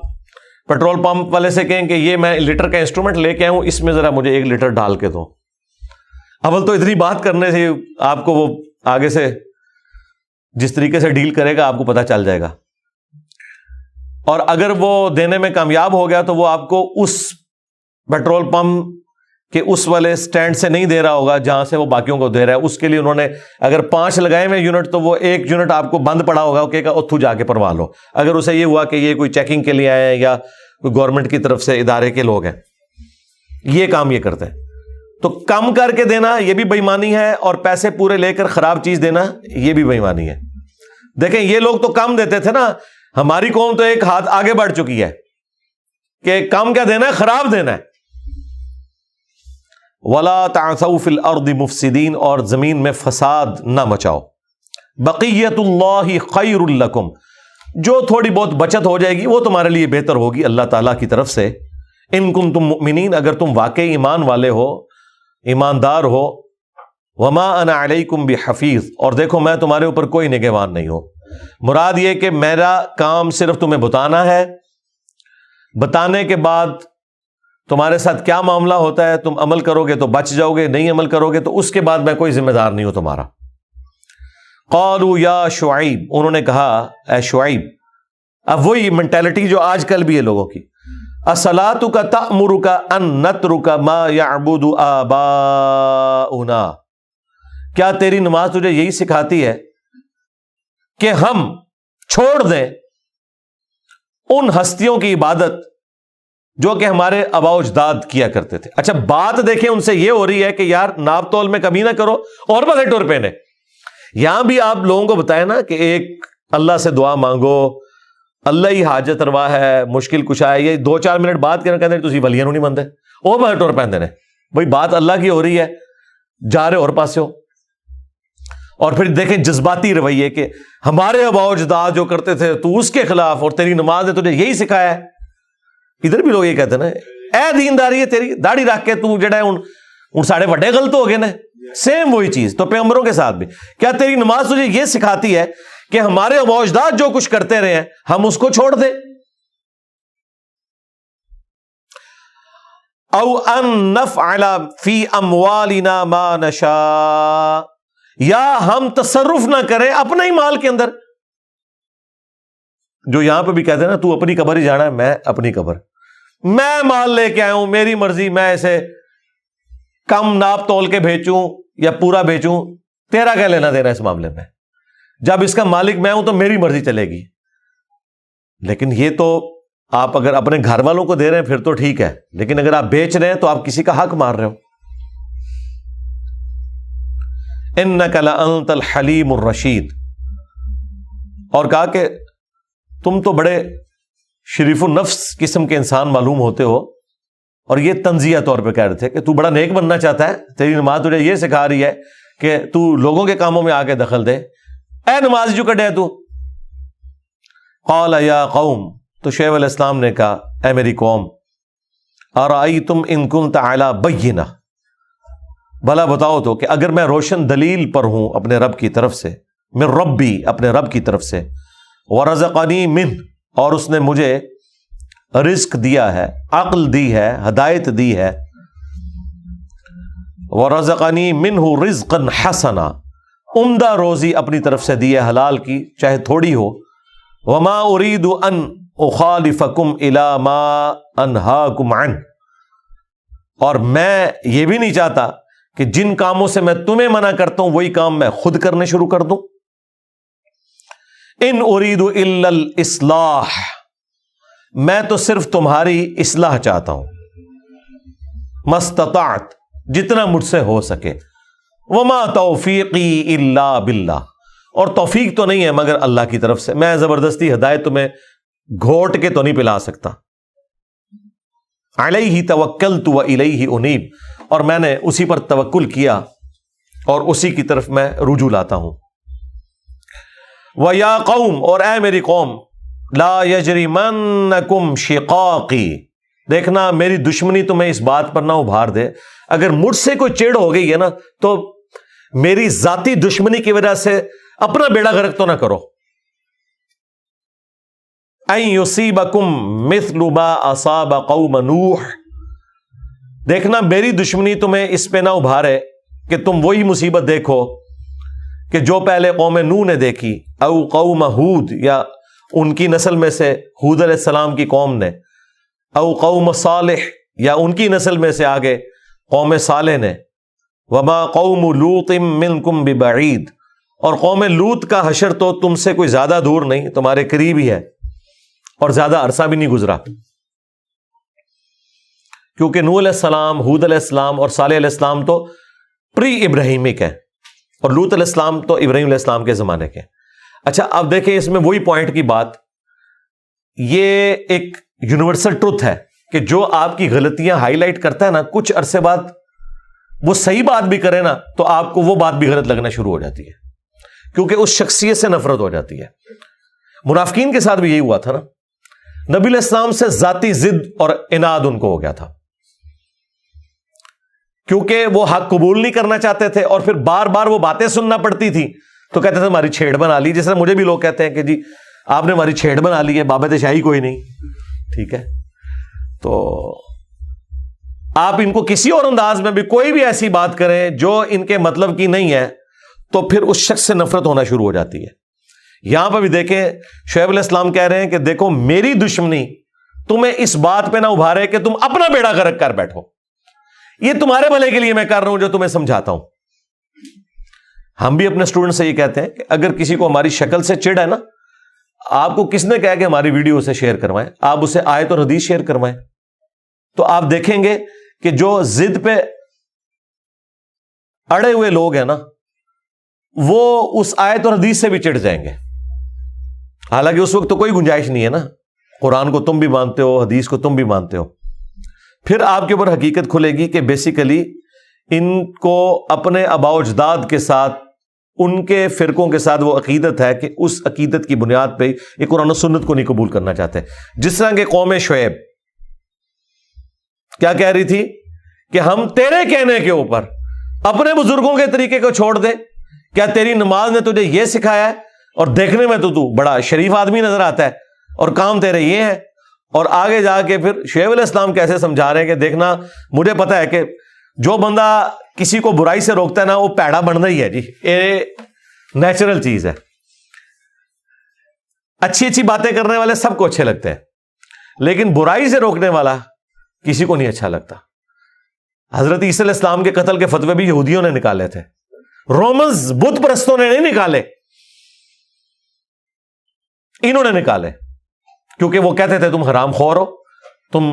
A: پیٹرول پمپ والے سے کہیں کہ یہ میں لیٹر کا انسٹرومنٹ لے کے آؤں، اس میں ذرا مجھے 1 لیٹر ڈال کے دو. اول تو اتنی بات کرنے سے آپ کو وہ آگے سے جس طریقے سے ڈیل کرے گا آپ کو پتا چل جائے گا. اور اگر وہ دینے میں کامیاب ہو گیا تو وہ آپ کو اس پیٹرول پمپ کہ اس والے سٹینڈ سے نہیں دے رہا ہوگا جہاں سے وہ باقیوں کو دے رہا ہے. اس کے لیے انہوں نے اگر 5 لگائے ہوئے یونٹ تو وہ 1 یونٹ آپ کو بند پڑا ہوگا، کہ اتھو جا کے پروا لو. اگر اسے یہ ہوا کہ یہ کوئی چیکنگ کے لیے آئے ہیں یا کوئی گورنمنٹ کی طرف سے ادارے کے لوگ ہیں، یہ کام یہ کرتے ہیں. تو کم کر کے دینا یہ بھی بےایمانی ہے، اور پیسے پورے لے کر خراب چیز دینا یہ بھی بےایمانی ہے. دیکھیں یہ لوگ تو کم دیتے تھے نا، ہماری قوم تو ایک ہاتھ آگے بڑھ چکی ہے کہ کام کیا دینا ہے؟ خراب دینا ہے. وَلَا تَعْثَوْا فِي الْأَرْضِ مُفْسِدِينَ، اور زمین میں فساد نہ مچاؤ. بقیت اللہ خیر لکم، جو تھوڑی بہت بچت ہو جائے گی وہ تمہارے لیے بہتر ہوگی اللہ تعالیٰ کی طرف سے. ان کنتم مؤمنین، اگر تم واقعی ایمان والے ہو، ایماندار ہو. وما انا علیکم بحفیظ، اور دیکھو میں تمہارے اوپر کوئی نگہبان نہیں ہوں. مراد یہ کہ میرا کام صرف تمہیں بتانا ہے، بتانے کے بعد تمہارے ساتھ کیا معاملہ ہوتا ہے، تم عمل کرو گے تو بچ جاؤ گے، نہیں عمل کرو گے تو اس کے بعد میں کوئی ذمہ دار نہیں ہوں تمہارا. قالوا یا شعیب، انہوں نے کہا اے شعیب. اب وہی مینٹیلٹی جو آج کل بھی ہے لوگوں کی. اصلاتک تأمرک ان نترک ما یعبد آباؤنا، کیا تیری نماز تجھے یہی سکھاتی ہے کہ ہم چھوڑ دیں ان ہستیوں کی عبادت جو کہ ہمارے آباء و اجداد کیا کرتے تھے؟ اچھا بات دیکھیں ان سے یہ ہو رہی ہے کہ یار ناپ تول میں کمی نہ کرو اور بس ٹور پہنے. یہاں بھی آپ لوگوں کو بتائیں نا کہ ایک اللہ سے دعا مانگو، اللہ ہی حاجت روا ہے، مشکل کشا ہے. یہ 2-4 منٹ بات کرنا کہتے ہیں تسی ولیاں نہیں مانتے، وہ بس ٹور پہن دینے. بھائی بات اللہ کی ہو رہی ہے، جا رہے اور پاسے ہو. اور پھر دیکھیں جذباتی رویے کہ ہمارے آباء و اجداد جو کرتے تھے تو اس کے خلاف، اور تیری نماز نے تجھے یہی سکھایا ہے. ادھر بھی لوگ یہ کہتے ہیں نا اے دینداری ہے تیری، داڑھی رکھ کے تو جڑا ہے ان ساڑھے وڈے غلط ہو گئے نا. سیم وہی چیز تو پیغمبروں کے ساتھ بھی. کیا تیری نماز تجھے یہ سکھاتی ہے کہ ہمارے آباء و اجداد جو کچھ کرتے رہے ہیں ہم اس کو چھوڑ دیں؟ او ان نفعل فی اموالنا ما نشاء، یا ہم تصرف نہ کریں اپنے ہی مال کے اندر. جو یہاں پہ بھی کہتے ہیں نا تو اپنی قبر ہی جانا ہے، میں اپنی قبر، میں مال لے کے آیا ہوں، میری مرضی، میں اسے کم ناپ تول کے بھیچوں یا پورا بھیچوں، تیرا کیا لینا دینا اس معاملے میں؟ جب اس کا مالک میں ہوں تو میری مرضی چلے گی. لیکن یہ تو آپ اگر اپنے گھر والوں کو دے رہے ہیں پھر تو ٹھیک ہے، لیکن اگر آپ بیچ رہے ہیں تو آپ کسی کا حق مار رہے ہو. انک لانت الحلیم الرشید، اور کہا کہ تم تو بڑے شریف النفس قسم کے انسان معلوم ہوتے ہو. اور یہ تنزیہ طور پہ کہہ رہے تھے کہ تو بڑا نیک بننا چاہتا ہے، تیری نماز تجھے یہ سکھا رہی ہے کہ تو لوگوں کے کاموں میں آ کے دخل دے. اے نماز جو کٹے تو. قال یا قوم، تو شعیب علیہ السلام نے کہا اے میری قوم، ارائیتم ان کنت علی بینہ، بھلا بتاؤ تو کہ اگر میں روشن دلیل پر ہوں اپنے رب کی طرف سے، من ربی، اپنے رب کی طرف سے، ورزقنی منہ، اور اس نے مجھے رزق دیا ہے، عقل دی ہے، ہدایت دی ہے، ورزقنی منہ رزقا حسنا، عمدہ روزی اپنی طرف سے دی ہے، حلال کی چاہے تھوڑی ہو. وما اريد ان اخالفکم الی ما انہاکم عنہ، اور میں یہ بھی نہیں چاہتا کہ جن کاموں سے میں تمہیں منع کرتا ہوں وہی کام میں خود کرنے شروع کر دوں. ان اريد الا الاصلاح، میں تو صرف تمہاری اصلاح چاہتا ہوں، مستطعت، جتنا مجھ سے ہو سکے. وما توفیقی الا باللہ، اور توفیق تو نہیں ہے مگر اللہ کی طرف سے. میں زبردستی ہدایت تمہیں گھوٹ کے تو نہیں پلا سکتا. علیہ توکلت و الیہ انیب، اور میں نے اسی پر توکل کیا اور اسی کی طرف میں رجوع لاتا ہوں. وَيَا قَوْمْ، اور اے میری قوم، لَا يَجْرِمَنَّكُمْ شِقَاقِي، دیکھنا میری دشمنی تمہیں اس بات پر نہ ابھار دے. اگر مجھ سے کوئی چڑ ہو گئی ہے نا تو میری ذاتی دشمنی کی وجہ سے اپنا بیڑا غرق تو نہ کرو. اَن يُصِيبَكُمْ مِثْلُ مَا أَصَابَ قَوْمَ نُوحٍ، دیکھنا میری دشمنی تمہیں اس پہ نہ ابھارے کہ تم وہی مصیبت دیکھو کہ جو پہلے قوم نوح نے دیکھی، او قوم ہود، یا ان کی نسل میں سے ہود علیہ السلام کی قوم نے، او قوم صالح، یا ان کی نسل میں سے آگے قوم صالح نے. وما قوم لوط منکم ببعید، اور قوم لوط کا حشر تو تم سے کوئی زیادہ دور نہیں، تمہارے قریب ہی ہے، اور زیادہ عرصہ بھی نہیں گزرا. کیونکہ نوح علیہ السلام، ہود علیہ السلام اور صالح علیہ السلام تو پری ابراہیمک ہیں، اور لوط علیہ السلام تو ابراہیم علیہ السلام کے زمانے کے. اچھا اب دیکھیں اس میں وہی پوائنٹ کی بات یہ ایک یونیورسل ٹروتھ ہے کہ جو آپ کی غلطیاں ہائی لائٹ کرتا ہے نا، کچھ عرصے بعد وہ صحیح بات بھی کرے نا تو آپ کو وہ بات بھی غلط لگنا شروع ہو جاتی ہے، کیونکہ اس شخصیت سے نفرت ہو جاتی ہے۔ منافقین کے ساتھ بھی یہی ہوا تھا نا، نبی علیہ السلام سے ذاتی ضد اور عناد ان کو ہو گیا تھا، کیونکہ وہ حق قبول نہیں کرنا چاہتے تھے اور پھر بار بار وہ باتیں سننا پڑتی تھی تو کہتے تھے ہماری چھیڑ بنا لی، جس طرح مجھے بھی لوگ کہتے ہیں کہ جی آپ نے ہماری چھیڑ بنا لی ہے، بابت شاہی کوئی نہیں، ٹھیک ہے۔ تو آپ ان کو کسی اور انداز میں بھی کوئی بھی ایسی بات کریں جو ان کے مطلب کی نہیں ہے تو پھر اس شخص سے نفرت ہونا شروع ہو جاتی ہے۔ یہاں پہ بھی دیکھیں شعیب علیہ السلام کہہ رہے ہیں کہ دیکھو میری دشمنی تمہیں اس بات پہ نہ ابھارے کہ تم اپنا بیڑا غرق کر بیٹھو، یہ تمہارے بھلے کے لیے میں کر رہا ہوں جو تمہیں سمجھاتا ہوں۔ ہم بھی اپنے اسٹوڈنٹ سے یہ کہتے ہیں کہ اگر کسی کو ہماری شکل سے چڑ ہے نا، آپ کو کس نے کہا کہ ہماری ویڈیو اسے شیئر کروائیں، آپ اسے آیت اور حدیث شیئر کروائیں، تو آپ دیکھیں گے کہ جو ضد پہ اڑے ہوئے لوگ ہیں نا وہ اس آیت اور حدیث سے بھی چڑ جائیں گے، حالانکہ اس وقت تو کوئی گنجائش نہیں ہے نا، قرآن کو تم بھی مانتے ہو، حدیث کو تم بھی مانتے ہو۔ پھر آپ کے اوپر حقیقت کھلے گی کہ بیسیکلی ان کو اپنے آباء و اجداد کے ساتھ، ان کے فرقوں کے ساتھ وہ عقیدت ہے کہ اس عقیدت کی بنیاد پہ یہ قرآن و سنت کو نہیں قبول کرنا چاہتے۔ جس طرح کہ قوم شعیب کیا کہہ رہی تھی کہ ہم تیرے کہنے کے اوپر اپنے بزرگوں کے طریقے کو چھوڑ دے، کیا تیری نماز نے تجھے یہ سکھایا ہے، اور دیکھنے میں تو بڑا شریف آدمی نظر آتا ہے اور کام تیرے یہ ہے۔ اور آگے جا کے پھر شعیب علیہ السلام کیسے سمجھا رہے ہیں کہ دیکھنا مجھے پتا ہے کہ جو بندہ کسی کو برائی سے روکتا ہے نا وہ پیڑا بننا ہی ہے، جی یہ نیچرل چیز ہے۔ اچھی اچھی باتیں کرنے والے سب کو اچھے لگتے ہیں، لیکن برائی سے روکنے والا کسی کو نہیں اچھا لگتا۔ حضرت عیسیٰ علیہ السلام کے قتل کے فتوے بھی یہودیوں نے نکالے تھے، رومنز بت پرستوں نے نہیں نکالے، انہوں نے نکالے، کیونکہ وہ کہتے تھے تم حرام خور ہو، تم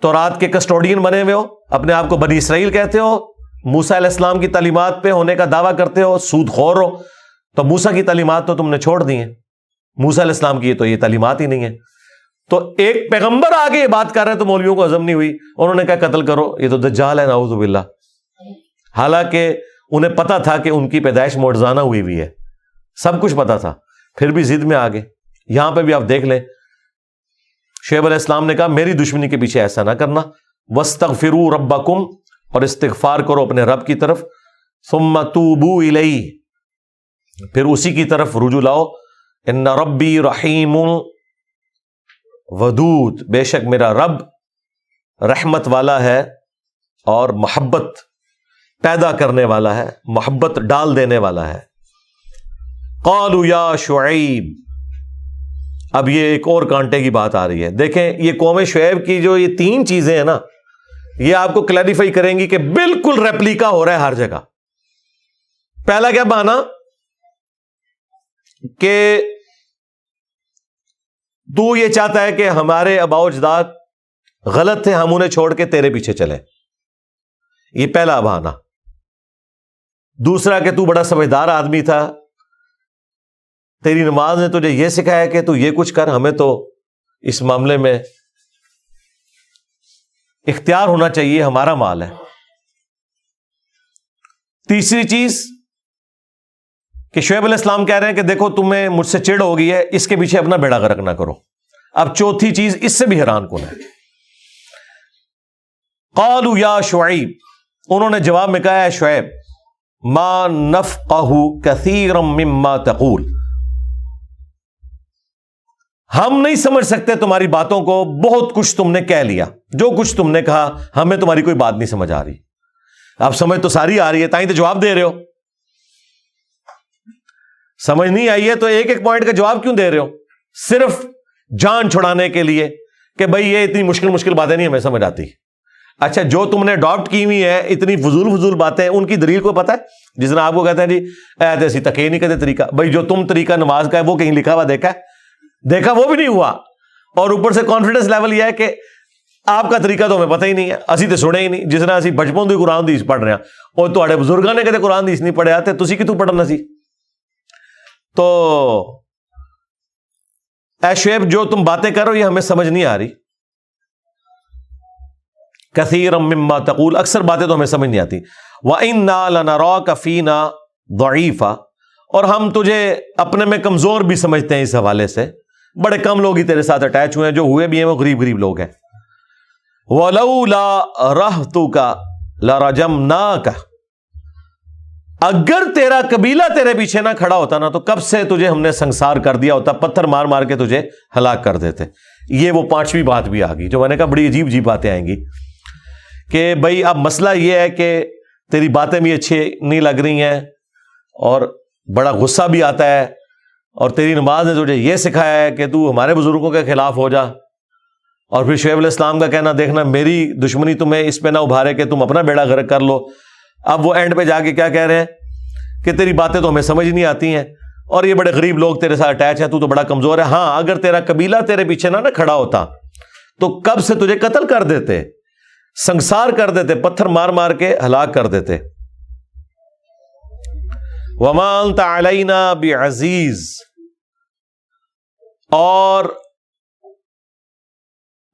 A: تورات کے کسٹوڈین بنے ہوئے ہو، اپنے آپ کو بنی اسرائیل کہتے ہو، موسیٰ علیہ السلام کی تعلیمات پہ ہونے کا دعویٰ کرتے ہو، سود خور ہو، تو موسیٰ کی تعلیمات تو تم نے چھوڑ دی ہیں، موسیٰ علیہ السلام کی تو یہ تعلیمات ہی نہیں ہے۔ تو ایک پیغمبر آگے یہ بات کر رہے ہیں تو مولویوں کو ہضم نہیں ہوئی، انہوں نے کہا قتل کرو، یہ تو دجال ہے نعوذ باللہ، حالانکہ انہیں پتا تھا کہ ان کی پیدائش معجزانہ ہوئی ہوئی ہے، سب کچھ پتا تھا، پھر بھی ضد میں آگے۔ یہاں پہ بھی آپ دیکھ لیں شعیب علیہ السلام نے کہا میری دشمنی کے پیچھے ایسا نہ کرنا، وَاسْتَغْفِرُوا رَبَّكُمْ، اور استغفار کرو اپنے رب کی طرف، ثُمَّ تُوبُوا إِلَيْهِ، پھر اسی کی طرف رجوع لاؤ، إِنَّ رَبِّي رَحِيمٌ ودود، بے شک میرا رب رحمت والا ہے اور محبت پیدا کرنے والا ہے، محبت ڈال دینے والا ہے۔ قالوا یا شعیب، اب یہ ایک اور کانٹے کی بات آ رہی ہے۔ دیکھیں یہ قوم شعیب کی جو یہ تین چیزیں ہیں نا، یہ آپ کو کلیریفائی کریں گی کہ بالکل ریپلیکا ہو رہا ہے ہر جگہ۔ پہلا کیا بہانا کہ تو یہ چاہتا ہے کہ ہمارے آباء و اجداد غلط تھے، ہم انہیں چھوڑ کے تیرے پیچھے چلیں، یہ پہلا بہانا۔ دوسرا کہ تو بڑا سمجھدار آدمی تھا، تیری نماز نے تجھے یہ سکھایا کہ تو یہ کچھ کر، ہمیں تو اس معاملے میں اختیار ہونا چاہیے، ہمارا مال ہے۔ تیسری چیز کہ شعیب علیہ السلام کہہ رہے ہیں کہ دیکھو تمہیں مجھ سے چڑ ہو گئی ہے، اس کے پیچھے اپنا بیڑا غرق نہ کرو۔ اب چوتھی چیز اس سے بھی حیران کن ہے، قالوا یا شعیب، انہوں نے جواب میں کہا ہے شعیب، ما نفقہ کثیرا مما تقول، ہم نہیں سمجھ سکتے تمہاری باتوں کو، بہت کچھ تم نے کہہ لیا، جو کچھ تم نے کہا ہمیں تمہاری کوئی بات نہیں سمجھ آ رہی۔ اب سمجھ تو ساری آ رہی ہے، تائیں تو جواب دے رہے ہو، سمجھ نہیں آئی ہے تو ایک ایک پوائنٹ کا جواب کیوں دے رہے ہو؟ صرف جان چھڑانے کے لیے کہ بھئی یہ اتنی مشکل باتیں نہیں ہمیں سمجھ آتی۔ اچھا جو تم نے اڈاپٹ کی ہوئی ہے اتنی فضول باتیں، ان کی دلیل کو پتہ ہے؟ جس طرح آپ کو کہتے ہیں جی ایت ایسی تکے نہیں کہتے طریقہ، بھائی جو تم طریقہ نماز کا ہے وہ کہیں لکھا ہوا دیکھا وہ بھی نہیں ہوا، اور اوپر سے کانفیڈنس لیول یہ ہے کہ آپ کا طریقہ تو ہمیں پتہ ہی نہیں ہے، اسی تو سنے ہی نہیں، جس طرح اسی بچپن تو قرآن حدیث پڑھ رہے ہیں، اور تھوڑے بزرگاں نے کہتے قرآن حدیث نہیں پڑھے آتے، تسی کتوں پڑھنا سی؟ تو اے شعیب جو تم باتیں کر رہے ہو یہ ہمیں سمجھ نہیں آ رہی. کثیرا مما تقول، اکثر باتیں تو ہمیں سمجھ نہیں آتی. وَإِنَّا لَنَرَاكَ فِينَا ضَعِيفًا، اور ہم تجھے اپنے میں کمزور بھی سمجھتے ہیں اس حوالے سے. بڑے کم لوگ ہی تیرے ساتھ اٹیچ ہوئے ہیں، جو ہوئے بھی ہیں وہ غریب غریب لوگ ہیں. وَلَوْلَا رَحْتُكَ لَرَجَمْنَاكَ، اگر تیرا قبیلہ تیرے پیچھے نہ کھڑا ہوتا نا تو کب سے تجھے ہم نے سنسار کر دیا ہوتا، پتھر مار مار کے تجھے ہلاک کر دیتے. یہ وہ پانچویں بات بھی آ گئی جو میں نے کہا بڑی عجیب عجیب باتیں آئیں گی کہ بھائی اب مسئلہ یہ ہے کہ تیری باتیں بھی اچھی نہیں لگ رہی ہیں اور بڑا غصہ بھی آتا ہے، اور تیری نماز نے تجھے یہ سکھایا ہے کہ تو ہمارے بزرگوں کے خلاف ہو جا، اور پھر شعیب علیہ السلام کا کہنا دیکھنا میری دشمنی تمہیں اس پہ نہ ابھارے کہ تم اپنا بیڑا غرق کر لو. اب وہ اینڈ پہ جا کے کیا کہہ رہے ہیں کہ تیری باتیں تو ہمیں سمجھ نہیں آتی ہیں اور یہ بڑے غریب لوگ تیرے ساتھ اٹیچ ہیں، تو بڑا کمزور ہے. ہاں اگر تیرا قبیلہ تیرے پیچھے نہ کھڑا ہوتا تو کب سے تجھے قتل کر دیتے، سنسار کر دیتے، پتھر مار مار کے ہلاک کر دیتے. وَمَا أَنْتَ عَلَيْنَا بِعَزِيزٍ، اور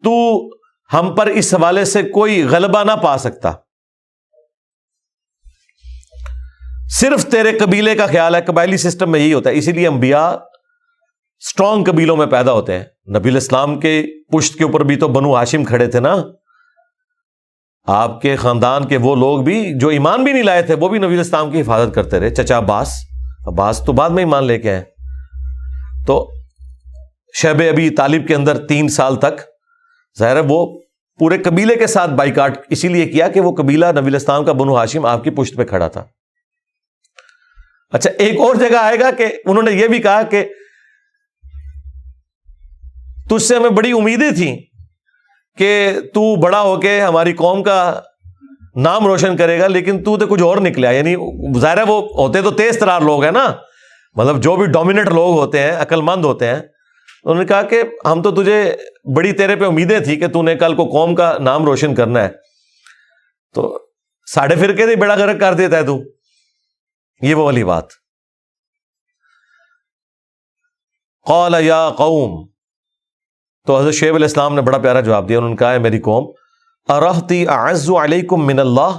A: تو ہم پر اس حوالے سے کوئی غلبہ نہ پا سکتا. صرف تیرے قبیلے کا خیال ہے، قبائلی سسٹم میں یہی ہوتا ہے، اسی لیے انبیاء اسٹرانگ قبیلوں میں پیدا ہوتے ہیں. نبی علیہ السلام کے پشت کے اوپر بھی تو بنو ہاشم کھڑے تھے نا، آپ کے خاندان کے وہ لوگ بھی جو ایمان بھی نہیں لائے تھے وہ بھی نبی علیہ السلام کی حفاظت کرتے رہے. چچا عباس تو بعد میں ایمان لے کے آئے. تو شیب ابی طالب کے اندر 3 سال تک ظاہر ہے وہ پورے قبیلے کے ساتھ بائیکاٹ اسی لیے کیا کہ وہ قبیلہ نبی علیہ السلام کا بنو ہاشم آپ کی پشت پہ کھڑا تھا. اچھا ایک اور جگہ آئے گا کہ انہوں نے یہ بھی کہا کہ تجھ سے ہمیں بڑی امیدیں تھیں کہ تو بڑا ہو کے ہماری قوم کا نام روشن کرے گا، لیکن تو کچھ اور نکلا. یعنی ظاہر ہے وہ ہوتے تو تیز ترار لوگ ہیں نا، مطلب جو بھی ڈومیننٹ لوگ ہوتے ہیں، عقل مند ہوتے ہیں. انہوں نے کہا کہ ہم تو تجھے بڑی تیرے پہ امیدیں تھی کہ تو نے کل کو قوم کا نام روشن کرنا ہے، تو ساڑھے فرقے سے بیڑا غرق کر دیتا ہے تو. یہ وہ والی بات. قال یا قوم، تو حضرت شعیب علیہ السلام نے بڑا پیارا جواب دیا. انہوں نے کہا ہے میری قوم، ارہتی اعز علیکم من اللہ،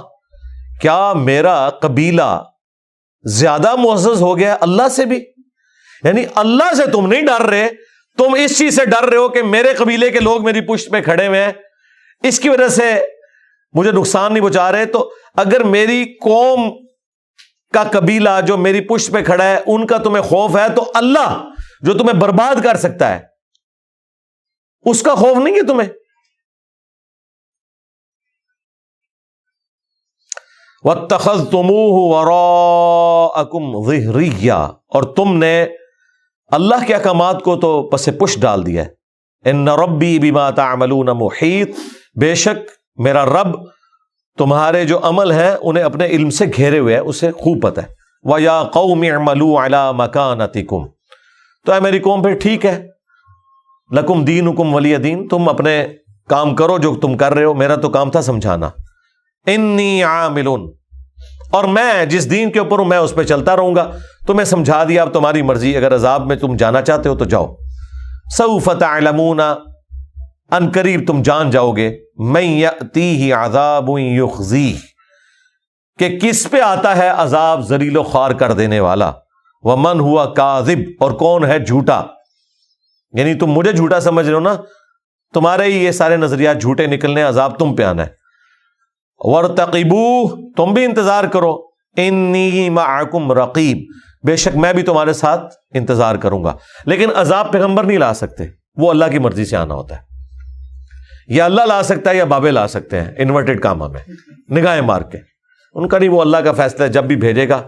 A: کیا میرا قبیلہ زیادہ معزز ہو گیا اللہ سے بھی؟ یعنی اللہ سے تم نہیں ڈر رہے، تم اس چیز سے ڈر رہے ہو کہ میرے قبیلے کے لوگ میری پشت پہ کھڑے ہوئے ہیں، اس کی وجہ سے مجھے نقصان نہیں پہنچا رہے. تو اگر میری قوم کا قبیلہ جو میری پشت پہ کھڑا ہے ان کا تمہیں خوف ہے، تو اللہ جو تمہیں برباد کر سکتا ہے اس کا خوف نہیں ہے تمہیں. وَاتَّخَذْتُمُوهُ وَرَاءَكُمْ ظِهْرِيًّا، اور تم نے اللہ کے احکامات کو تو پس پش ڈال دیا ہے. اِنَّ رَبِّي بِمَا تَعْمَلُونَ مُحِيطٌ، بے شک میرا رب تمہارے جو عمل ہیں انہیں اپنے علم سے گھیرے ہوئے ہے، اسے خوب پتہ ہے. وَيَا قَوْمِ اعْمَلُوا عَلَىٰ مَكَانَتِكُمْ، تو اے میری قوم پھر ٹھیک ہے، لَكُمْ دِينُكُمْ وَلِيَ دِين، تم اپنے کام کرو جو تم کر رہے ہو، میرا تو کام تھا سمجھانا. انی عامل، اور میں جس دین کے اوپر ہوں میں اس پہ چلتا رہوں گا. تمہیں سمجھا دیا، اب تمہاری مرضی، اگر عذاب میں تم جانا چاہتے ہو تو جاؤ. سوف تعلمون، ان قریب تم جان جاؤ گے، من یأتیہ عذاب یخزیہ، کہ کس پہ آتا ہے عذاب ذلیل و خوار کر دینے والا. ومن ہوا کاذب، اور کون ہے جھوٹا. یعنی تم مجھے جھوٹا سمجھ رہے ہو نا، تمہارے ہی یہ سارے نظریات جھوٹے نکلنے، عذاب تم پہ آنا ہے. وارتقبوا، تم بھی انتظار کرو. انی معکم رقیب، بے شک میں بھی تمہارے ساتھ انتظار کروں گا. لیکن عذاب پیغمبر نہیں لا سکتے، وہ اللہ کی مرضی سے آنا ہوتا ہے. یا اللہ لا سکتا ہے یا بابے لا سکتے ہیں، انورٹڈ کاما میں نگاہیں مار کے. ان کا نہیں، وہ اللہ کا فیصلہ ہے، جب بھی بھیجے گا.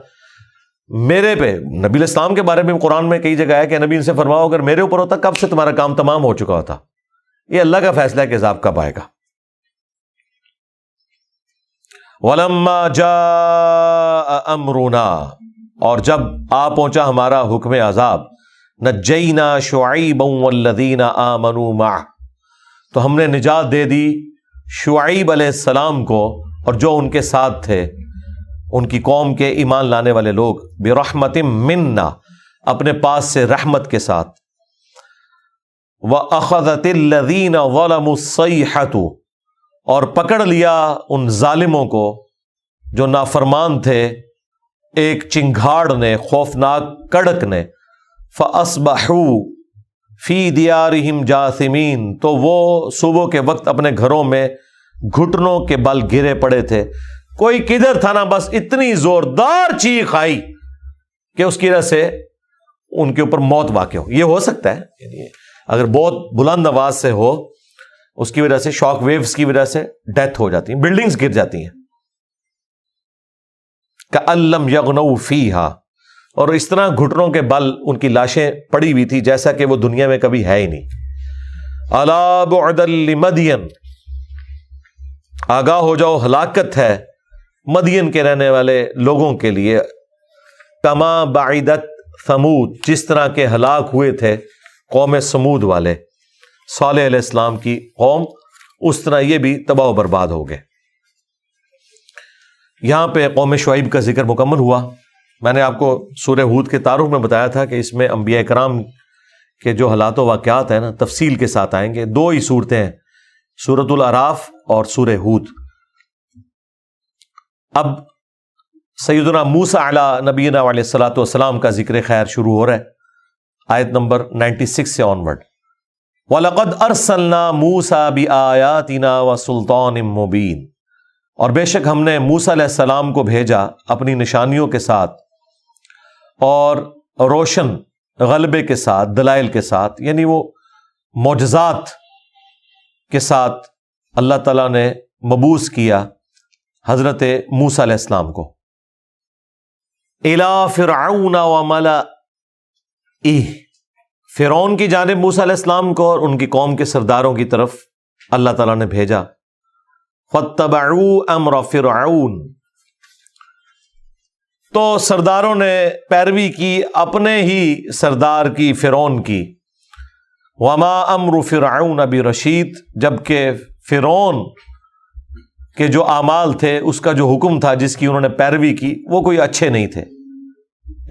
A: میرے پہ نبی علیہ السلام کے بارے میں قرآن میں کئی جگہ ہے کہ نبی ان سے فرماؤ اگر میرے اوپر ہوتا کب سے تمہارا کام تمام ہو چکا ہوتا. یہ اللہ کا فیصلہ ہے کہ عذاب کب آئے گا. وَلَمَّا جَاءَ أَمْرُنَا، اور جب آ پہنچا ہمارا حکم عذاب، نَجَّيْنَا شُعَيْبًا وَالَّذِينَ آمَنُوا مَعَهُ، تو ہم نے نجات دے دی شعیب علیہ السلام کو اور جو ان کے ساتھ تھے، ان کی قوم کے ایمان لانے والے لوگ، برحمت منا، اپنے پاس سے رحمت کے ساتھ. وَأَخَذَتِ الَّذِينَ ظَلَمُوا الصَّيْحَةُ اور پکڑ لیا ان ظالموں کو جو نافرمان تھے ایک چنگھاڑ نے، خوفناک کڑک نے، فَأَصْبَحُوا فِي دِيَارِهِمْ جَاثِمِينَ تو وہ صبح کے وقت اپنے گھروں میں گھٹنوں کے بل گرے پڑے تھے۔ کوئی کدھر تھا نا، بس اتنی زوردار چیخ آئی کہ اس کی وجہ سے ان کے اوپر موت واقع ہو۔ یہ ہو سکتا ہے، یعنی اگر بہت بلند آواز سے ہو، اس کی وجہ سے شاک ویوز کی وجہ سے ڈیتھ ہو جاتی ہیں، بلڈنگز گر جاتی ہیں۔ كَأَن لَّمْ يَغْنَوْا فِيهَا اور اس طرح گھٹنوں کے بل ان کی لاشیں پڑی ہوئی تھی جیسا کہ وہ دنیا میں کبھی ہے ہی نہیں۔ أَلَا بُعْدًا لِمَدْيَنَ آگاہ ہو جاؤ، ہلاکت ہے مدین کے رہنے والے لوگوں کے لیے، کما بعیدت ثمود جس طرح کے ہلاک ہوئے تھے قوم سمود والے، صالح علیہ السلام کی قوم، اس طرح یہ بھی تباہ و برباد ہو گئے۔ یہاں پہ قوم شعیب کا ذکر مکمل ہوا۔ میں نے آپ کو سورہ ہود کے تعارف میں بتایا تھا کہ اس میں انبیاء کرام کے جو حالات و واقعات ہیں نا تفصیل کے ساتھ آئیں گے۔ دو ہی صورتیں ہیں، سورۃ الاعراف اور سورہ ہود۔ اب سیدنا موسیٰ علیہ نبینا علیہ الصلوۃ والسلام کا ذکر خیر شروع ہو رہا ہے، آیت نمبر 96 سے آنورڈ۔ وَلَقَدْ أَرْسَلْنَا مُوسَىٰ بِآيَاتِنَا وَسُلْطَانٍ مُّبِينٍ اور بے شک ہم نے موسیٰ علیہ السلام کو بھیجا اپنی نشانیوں کے ساتھ اور روشن غلبے کے ساتھ، دلائل کے ساتھ، یعنی وہ معجزات کے ساتھ اللہ تعالیٰ نے مبعوث کیا حضرت موسیٰ علیہ السلام کو۔ اِلَىٰ فِرْعَوْنَ وَمَلَئِهِ فرعون کی جانب موسیٰ علیہ السلام کو اور ان کی قوم کے سرداروں کی طرف اللہ تعالیٰ نے بھیجا۔ فَاتَّبَعُوا أَمْرَ فِرْعَوْنَ تو سرداروں نے پیروی کی اپنے ہی سردار کی، فرعون کی۔ وَمَا أَمْرُ فِرْعَوْنَ بِرَشِيدٍ جبکہ فرعون کے جو اعمال تھے، اس کا جو حکم تھا جس کی انہوں نے پیروی کی، وہ کوئی اچھے نہیں تھے۔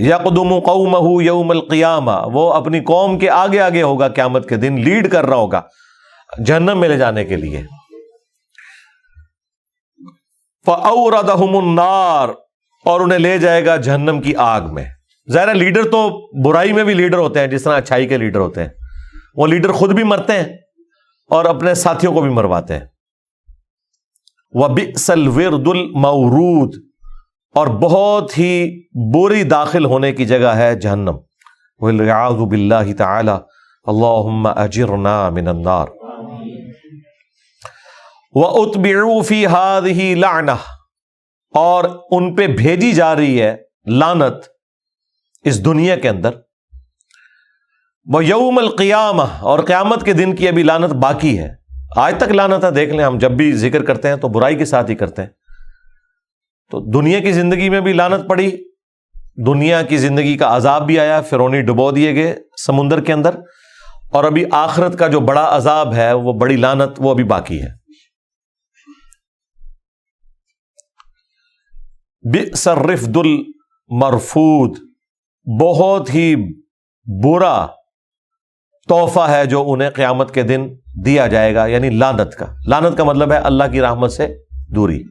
A: یقدم قومہ یوم القیامہ وہ اپنی قوم کے آگے آگے ہوگا، قیامت کے دن لیڈ کر رہا ہوگا جہنم میں لے جانے کے لیے۔ فَأَوْرَدَهُمُ النَّارَ اور انہیں لے جائے گا جہنم کی آگ میں۔ ظاہر ہے لیڈر تو برائی میں بھی لیڈر ہوتے ہیں، جس طرح اچھائی کے لیڈر ہوتے ہیں، وہ لیڈر خود بھی مرتے ہیں اور اپنے ساتھیوں کو بھی مرواتے ہیں۔ وَبِئْسَ الْوِرْدُ الْمَوْرُودُ اور بہت ہی بری داخل ہونے کی جگہ ہے جہنم۔ وَالْعِيَاذُ بِاللَّهِ تَعَالَى اللہم اجرنا من النار۔ وَأُتْبِعُوا فِي هَذِهِ لَعْنَةً اور ان پہ بھیجی جا رہی ہے لعنت اس دنیا کے اندر۔ وَيَوْمَ الْقِيَامَةِ اور قیامت کے دن کی ابھی لعنت باقی ہے، آج تک لعنت ہے۔ دیکھ لیں ہم جب بھی ذکر کرتے ہیں تو برائی کے ساتھ ہی کرتے ہیں، تو دنیا کی زندگی میں بھی لعنت پڑی، دنیا کی زندگی کا عذاب بھی آیا، فرعونی ڈبو دیے گئے سمندر کے اندر، اور ابھی آخرت کا جو بڑا عذاب ہے، وہ بڑی لعنت، وہ ابھی باقی ہے۔ بئس الرفد المرفود بہت ہی برا تحفہ ہے جو انہیں قیامت کے دن دیا جائے گا، یعنی لعنت کا۔ لعنت کا مطلب ہے اللہ کی رحمت سے دوری۔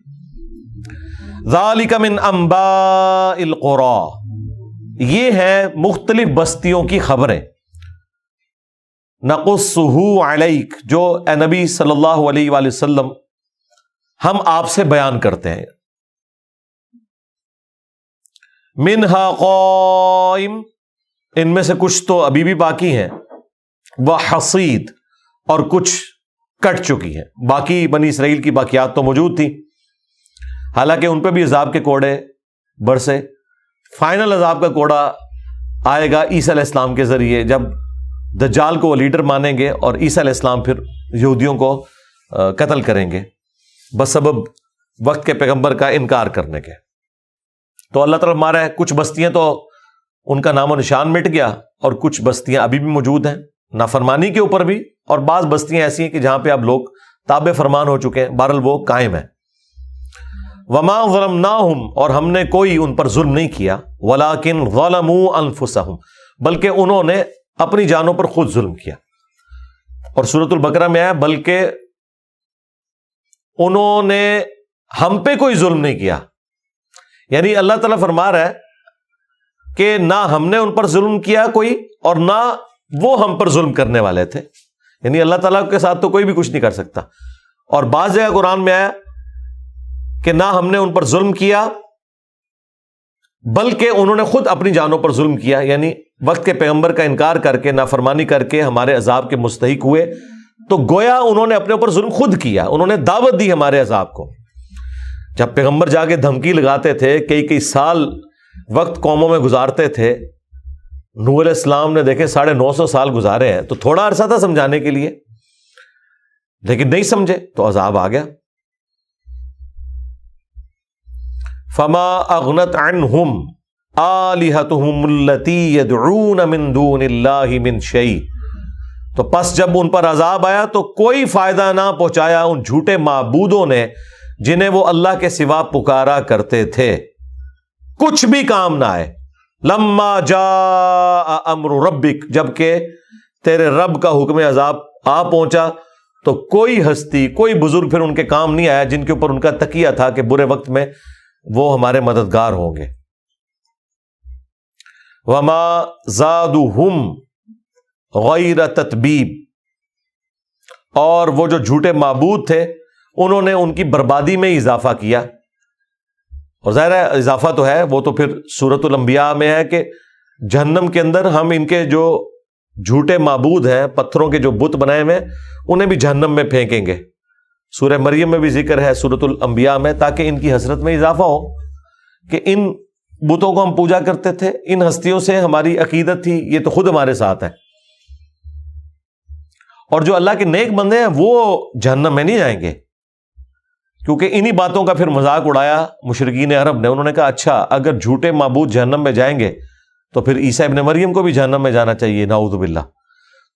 A: ذالک من انباء القری یہ ہے مختلف بستیوں کی خبریں، نقصہ علیک جو اے نبی صلی اللہ علیہ وآلہ وسلم ہم آپ سے بیان کرتے ہیں۔ منہا قائم ان میں سے کچھ تو ابھی بھی باقی ہیں، وحصید اور کچھ کٹ چکی ہیں، باقی بنی اسرائیل کی باقیات تو موجود تھی، حالانکہ ان پہ بھی عذاب کے کوڑے برسے۔ فائنل عذاب کا کوڑا آئے گا عیسیٰ علیہ السلام کے ذریعے، جب دجال کو وہ لیڈر مانیں گے اور عیسیٰ علیہ السلام پھر یہودیوں کو قتل کریں گے بسبب وقت کے پیغمبر کا انکار کرنے کے۔ تو اللہ تعالیٰ ہمارا ہے کچھ بستیاں تو ان کا نام و نشان مٹ گیا، اور کچھ بستیاں ابھی بھی موجود ہیں نافرمانی کے اوپر بھی، اور بعض بستیاں ایسی ہیں کہ جہاں پہ اب لوگ تابع فرمان ہو چکے ہیں، بہرحال وہ قائم ہیں۔ وما ظلمناہم اور ہم نے کوئی ان پر ظلم نہیں کیا، ولکن ظلموا انفسہم بلکہ انہوں نے اپنی جانوں پر خود ظلم کیا۔ اور سورۃ البقرہ میں ہے بلکہ انہوں نے ہم پہ کوئی ظلم نہیں کیا. یعنی اللہ تعالیٰ فرما رہا ہے کہ نہ ہم نے ان پر ظلم کیا کوئی اور نہ وہ ہم پر ظلم کرنے والے تھے. یعنی اللہ تعالیٰ کے ساتھ تو کوئی بھی کچھ نہیں کر سکتا. اور بعض جگہ قرآن میں آیا کہ نہ ہم نے ان پر ظلم کیا بلکہ انہوں نے خود اپنی جانوں پر ظلم کیا. یعنی وقت کے پیغمبر کا انکار کر کے نافرمانی کر کے ہمارے عذاب کے مستحق ہوئے تو گویا انہوں نے اپنے اوپر ظلم خود کیا. انہوں نے دعوت دی ہمارے عذاب کو. جب پیغمبر جا کے دھمکی لگاتے تھے کئی سال وقت قوموں میں گزارتے تھے. نوح علیہ السلام نے دیکھے 950 سال گزارے ہیں تو تھوڑا عرصہ تھا سمجھانے کے لیے, لیکن نہیں سمجھے تو عذاب آ گیا. فما اغنت عنہم آلہتہم التی یدعون من دون اللہ من شیء. تو پس جب ان پر عذاب آیا تو کوئی فائدہ نہ پہنچایا ان جھوٹے معبودوں نے جنہیں وہ اللہ کے سوا پکارا کرتے تھے. کچھ بھی کام نہ آئے. لما جاء امر ربک, جبکہ تیرے رب کا حکم عذاب آ پہنچا تو کوئی ہستی کوئی بزرگ پھر ان کے کام نہیں آیا جن کے اوپر ان کا تکیہ تھا کہ برے وقت میں وہ ہمارے مددگار ہوں گے. وما زادوہم غیر تتبیب, اور وہ جو جھوٹے معبود تھے انہوں نے ان کی بربادی میں اضافہ کیا. اور ظاہر ہے اضافہ تو ہے, وہ تو پھر سورۃ الانبیاء میں ہے کہ جہنم کے اندر ہم ان کے جو جھوٹے معبود ہیں, پتھروں کے جو بت بنائے ہوئے, انہیں بھی جہنم میں پھینکیں گے. سورہ مریم میں بھی ذکر ہے سورۃ الانبیاء میں, تاکہ ان کی حسرت میں اضافہ ہو کہ ان بتوں کو ہم پوجا کرتے تھے, ان ہستیوں سے ہماری عقیدت تھی, یہ تو خود ہمارے ساتھ ہے. اور جو اللہ کے نیک بندے ہیں وہ جہنم میں نہیں جائیں گے, کیونکہ انہی باتوں کا پھر مذاق اڑایا مشرکین عرب نے. انہوں نے کہا اچھا اگر جھوٹے معبود جہنم میں جائیں گے تو پھر عیسیٰ ابن مریم کو بھی جہنم میں جانا چاہیے, نعوذ باللہ.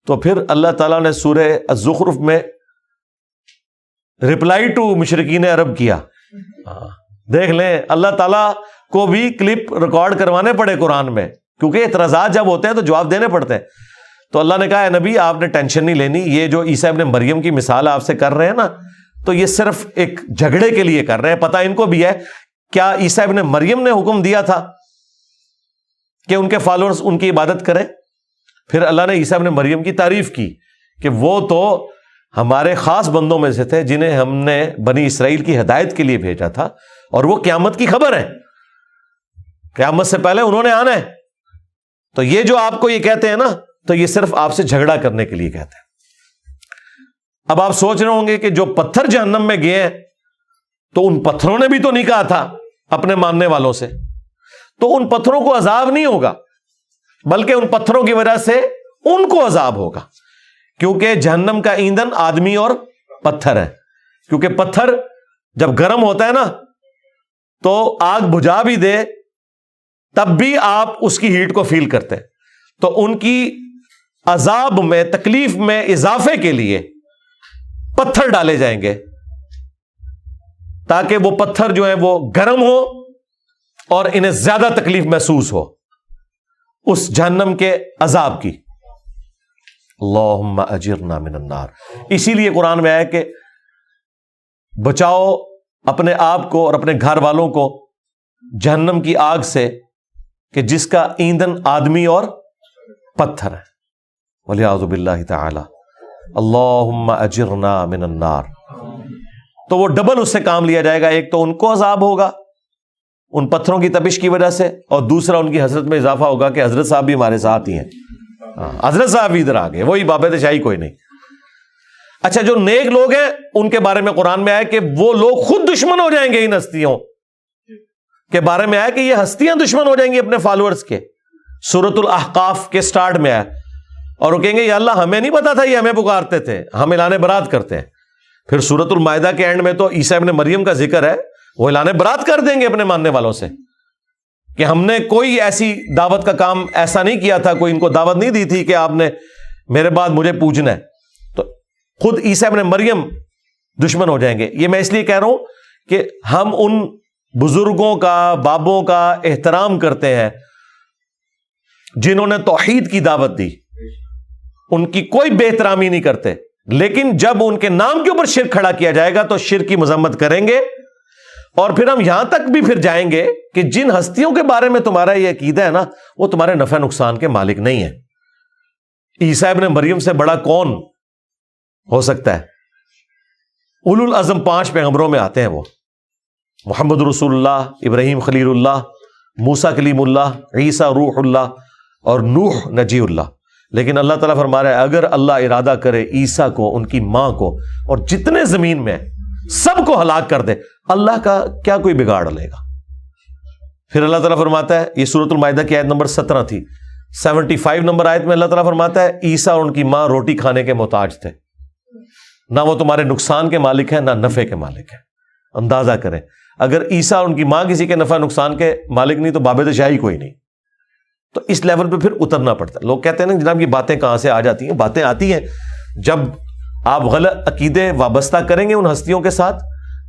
A: تو پھر اللہ تعالیٰ نے سورہ الزخرف میں رپلائی ٹو مشرکین عرب کیا. دیکھ لیں, اللہ تعالیٰ کو بھی کلپ ریکارڈ کروانے پڑے قرآن میں, کیونکہ اعتراضات جب ہوتے ہیں تو جواب دینے پڑتے ہیں. تو اللہ نے کہا اے نبی آپ نے ٹینشن نہیں لینی, یہ جو عیسیٰ ابن مریم کی مثال آپ سے کر رہے ہیں نا, تو یہ صرف ایک جھگڑے کے لیے کر رہے ہیں. پتہ ان کو بھی ہے کیا عیسیٰ ابن مریم نے حکم دیا تھا کہ ان کے فالوورز ان کی عبادت کریں؟ پھر اللہ نے عیسیٰ ابن مریم کی تعریف کی کہ وہ تو ہمارے خاص بندوں میں سے تھے جنہیں ہم نے بنی اسرائیل کی ہدایت کے لیے بھیجا تھا, اور وہ قیامت کی خبر ہے, قیامت سے پہلے انہوں نے آنا ہے. تو یہ جو آپ کو یہ کہتے ہیں نا, تو یہ صرف آپ سے جھگڑا کرنے کے لیے کہتے ہیں. اب آپ سوچ رہے ہوں گے کہ جو پتھر جہنم میں گئے ہیں تو ان پتھروں نے بھی تو نہیں کہا تھا اپنے ماننے والوں سے, تو ان پتھروں کو عذاب نہیں ہوگا بلکہ ان پتھروں کی وجہ سے ان کو عذاب ہوگا, کیونکہ جہنم کا ایندھن آدمی اور پتھر ہے. کیونکہ پتھر جب گرم ہوتا ہے نا تو آگ بجھا بھی دے تب بھی آپ اس کی ہیٹ کو فیل کرتے ہیں. تو ان کی عذاب میں تکلیف میں اضافے کے لیے پتھر ڈالے جائیں گے تاکہ وہ پتھر جو ہیں وہ گرم ہو اور انہیں زیادہ تکلیف محسوس ہو اس جہنم کے عذاب کی. اللہم اجرنا من النار. اسی لیے قرآن میں آیا کہ بچاؤ اپنے آپ کو اور اپنے گھر والوں کو جہنم کی آگ سے کہ جس کا ایندھن آدمی اور پتھر ہے. والعیاذ باللہ تعالی. اللہم اجرنا من النار. تو وہ ڈبل اس سے کام لیا جائے گا, ایک تو ان کو عذاب ہوگا ان پتھروں کی تپش کی وجہ سے, اور دوسرا ان کی حضرت میں اضافہ ہوگا کہ حضرت صاحب بھی ہمارے ساتھ ہی ہیں, حضرت صاحب بھی ادھر آ گئے, وہی بابت شاہی کوئی نہیں. اچھا جو نیک لوگ ہیں ان کے بارے میں قرآن میں آیا کہ وہ لوگ خود دشمن ہو جائیں گے, ان ہستیوں کے بارے میں آیا کہ یہ ہستیاں دشمن ہو جائیں گی اپنے فالوورز کے. سورۃ الاحقاف کے سٹارٹ میں آیا, اور وہ کہیں گے یا اللہ ہمیں نہیں پتا تھا یہ ہمیں پکارتے تھے, ہم اعلان برات کرتے ہیں. پھر سورۃ المائدہ کے اینڈ میں تو عیسیٰ ابن مریم کا ذکر ہے, وہ اعلان برات کر دیں گے اپنے ماننے والوں سے کہ ہم نے کوئی ایسی دعوت کا کام ایسا نہیں کیا تھا, کوئی ان کو دعوت نہیں دی تھی کہ آپ نے میرے بعد مجھے پوجنا ہے. تو خود عیسیٰ ابن مریم دشمن ہو جائیں گے. یہ میں اس لیے کہہ رہا ہوں کہ ہم ان بزرگوں کا بابوں کا احترام کرتے ہیں جنہوں نے توحید کی دعوت دی, ان کی کوئی بے احترامی نہیں کرتے. لیکن جب ان کے نام کے اوپر شرک کھڑا کیا جائے گا تو شرک کی مذمت کریں گے. اور پھر ہم یہاں تک بھی پھر جائیں گے کہ جن ہستیوں کے بارے میں تمہارا یہ عقیدہ ہے نا وہ تمہارے نفع نقصان کے مالک نہیں ہیں. عیسیٰ ابن مریم سے بڑا کون ہو سکتا ہے؟ اولو العزم 5 پیغمبروں میں آتے ہیں وہ، محمد رسول اللہ، ابراہیم خلیل اللہ، موسیٰ کلیم اللہ، عیسیٰ روح اللہ اور نوح نجی اللہ. لیکن اللہ تعالیٰ فرما رہا ہے اگر اللہ ارادہ کرے عیسیٰ کو، ان کی ماں کو اور جتنے زمین میں سب کو ہلاک کر دے، اللہ کا کیا کوئی بگاڑ لے گا؟ پھر اللہ تعالیٰ فرماتا ہے، یہ سورۃ المائدہ کی آیت نمبر 17 تھی، 75 نمبر آیت میں اللہ تعالیٰ فرماتا ہے عیسیٰ اور ان کی ماں روٹی کھانے کے محتاج تھے، نہ وہ تمہارے نقصان کے مالک ہیں نہ نفع کے مالک ہیں. اندازہ کریں اگر عیسیٰ اور ان کی ماں کسی کے نفع نقصان کے مالک نہیں تو بابد شاہی کوئی نہیں. تو اس لیول پہ پھر اترنا پڑتا ہے. لوگ کہتے ہیں نا جناب یہ باتیں کہاں سے آ جاتی ہیں؟ باتیں آتی ہیں جب آپ غلط عقیدے وابستہ کریں گے ان ہستیوں کے ساتھ،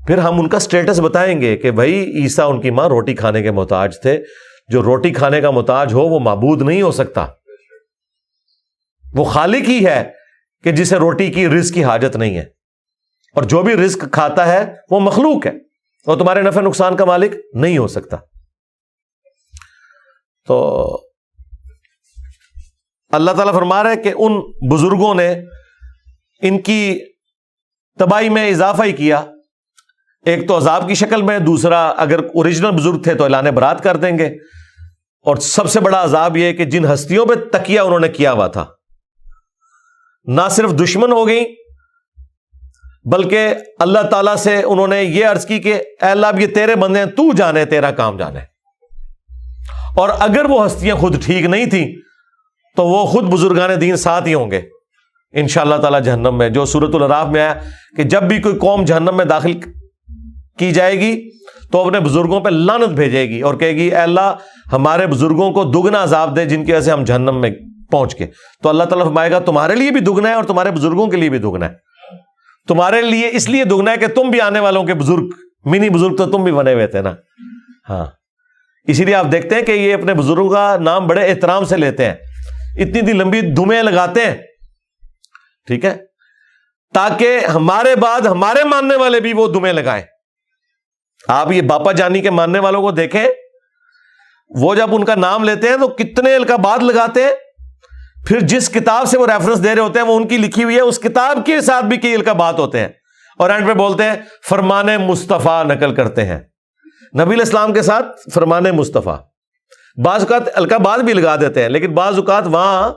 A: پھر ہم ان کا سٹیٹس بتائیں گے کہ بھائی عیسیٰ ان کی ماں روٹی کھانے کے محتاج تھے. جو روٹی کھانے کا محتاج ہو وہ معبود نہیں ہو سکتا، وہ خالق ہی ہے کہ جسے روٹی کی رزق کی حاجت نہیں ہے، اور جو بھی رزق کھاتا ہے وہ مخلوق ہے اور تمہارے نفع نقصان کا مالک نہیں ہو سکتا. تو اللہ تعالیٰ فرما رہا ہے کہ ان بزرگوں نے ان کی تباہی میں اضافہ ہی کیا. ایک تو عذاب کی شکل میں، دوسرا اگر اوریجنل بزرگ تھے تو اعلان برات کر دیں گے، اور سب سے بڑا عذاب یہ کہ جن ہستیوں پہ تکیہ انہوں نے کیا ہوا تھا نہ صرف دشمن ہو گئی بلکہ اللہ تعالیٰ سے انہوں نے یہ عرض کی کہ اے اللہ اب یہ تیرے بندے ہیں، تو جانے تیرا کام جانے. اور اگر وہ ہستیاں خود ٹھیک نہیں تھیں تو وہ خود بزرگان دین ساتھ ہی ہوں گے انشاءاللہ تعالیٰ جہنم میں. جو سورۃ الاعراف میں آیا کہ جب بھی کوئی قوم جہنم میں داخل کی جائے گی تو اپنے بزرگوں پہ لعنت بھیجے گی اور کہے گی اے اللہ ہمارے بزرگوں کو دگنا عذاب دے جن کی وجہ سے ہم جہنم میں پہنچ گئے. تو اللہ تعالیٰ فرمائے گا تمہارے لیے بھی دگنا ہے اور تمہارے بزرگوں کے لیے بھی دگنا ہے. تمہارے لیے اس لیے دگنا ہے کہ تم بھی آنے والوں کے بزرگ، منی بزرگ تو تم بھی بنے ہوئے تھے نا. ہاں اسی لیے آپ دیکھتے ہیں کہ یہ اپنے بزرگوں کا نام بڑے احترام سے لیتے ہیں، اتنی اتنی لمبی دمیں لگاتے ہیں، ٹھیک ہے، تاکہ ہمارے بعد ہمارے ماننے والے بھی وہ دمیں لگائیں. آپ یہ باپا جانی کے ماننے والوں کو دیکھیں، وہ جب ان کا نام لیتے ہیں تو کتنے القابات لگاتے ہیں، پھر جس کتاب سے وہ ریفرنس دے رہے ہوتے ہیں وہ ان کی لکھی ہوئی ہے، اس کتاب کے ساتھ بھی کئی القابات ہوتے ہیں، اور اینڈ پہ بولتے ہیں فرمان مصطفیٰ نقل کرتے ہیں. نبی علیہ السلام کے ساتھ فرمان مصطفیٰ، بعض اوقات القابات بھی لگا دیتے ہیں، لیکن بعض اوقات وہاں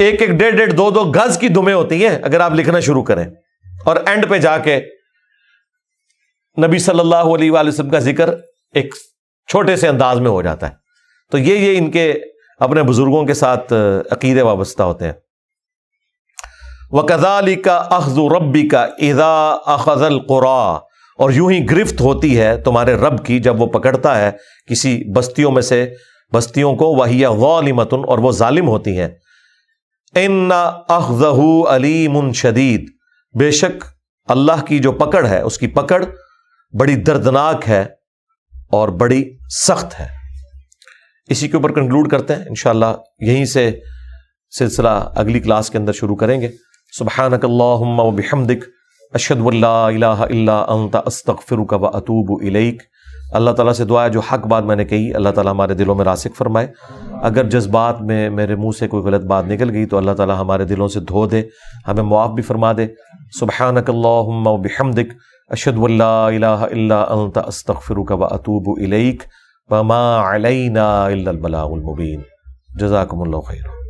A: 1-1 1.5 2 گز کی دمیں ہوتی ہیں اگر آپ لکھنا شروع کریں، اور اینڈ پہ جا کے نبی صلی اللہ علیہ وآلہ وسلم کا ذکر ایک چھوٹے سے انداز میں ہو جاتا ہے. تو یہ ان کے اپنے بزرگوں کے ساتھ عقیدے وابستہ ہوتے ہیں. وَكَذَلِكَ أَخْذُ رَبِّكَ إِذَا أَخَذَ الْقُرَىٰ، اور یوں ہی گرفت ہوتی ہے تمہارے رب کی جب وہ پکڑتا ہے کسی بستیوں میں سے بستیوں کو، وَهِيَ ظَالِمَةٌ، اور وہ ظالم ہوتی ہیں. إِنَّ أَخْذَهُ عَلِيمٌ شَدِيدٌ، بے شک اللہ کی جو پکڑ ہے اس کی پکڑ بڑی دردناک ہے اور بڑی سخت ہے. اسی کے اوپر کنکلوڈ کرتے ہیں انشاءاللہ، یہیں سے سلسلہ اگلی کلاس کے اندر شروع کریں گے. سبحانک اللہم و بحمدک، اشہد ان لا الہ الا انت، استغفرک و اتوب الیک. اللہ تعالیٰ سے دعا ہے جو حق بات میں نے کہی اللہ تعالیٰ ہمارے دلوں میں راسخ فرمائے. اگر جذبات میں میرے منہ سے کوئی غلط بات نکل گئی تو اللہ تعالیٰ ہمارے دلوں سے دھو دے، ہمیں معاف بھی فرما دے. سبحانک اللہم و بحمدک، اشہد ان لا الہ الا انت، استغفرک و اتوب الیک. وما علینا الا البلاغ المبین. جزاکم اللہ خیر.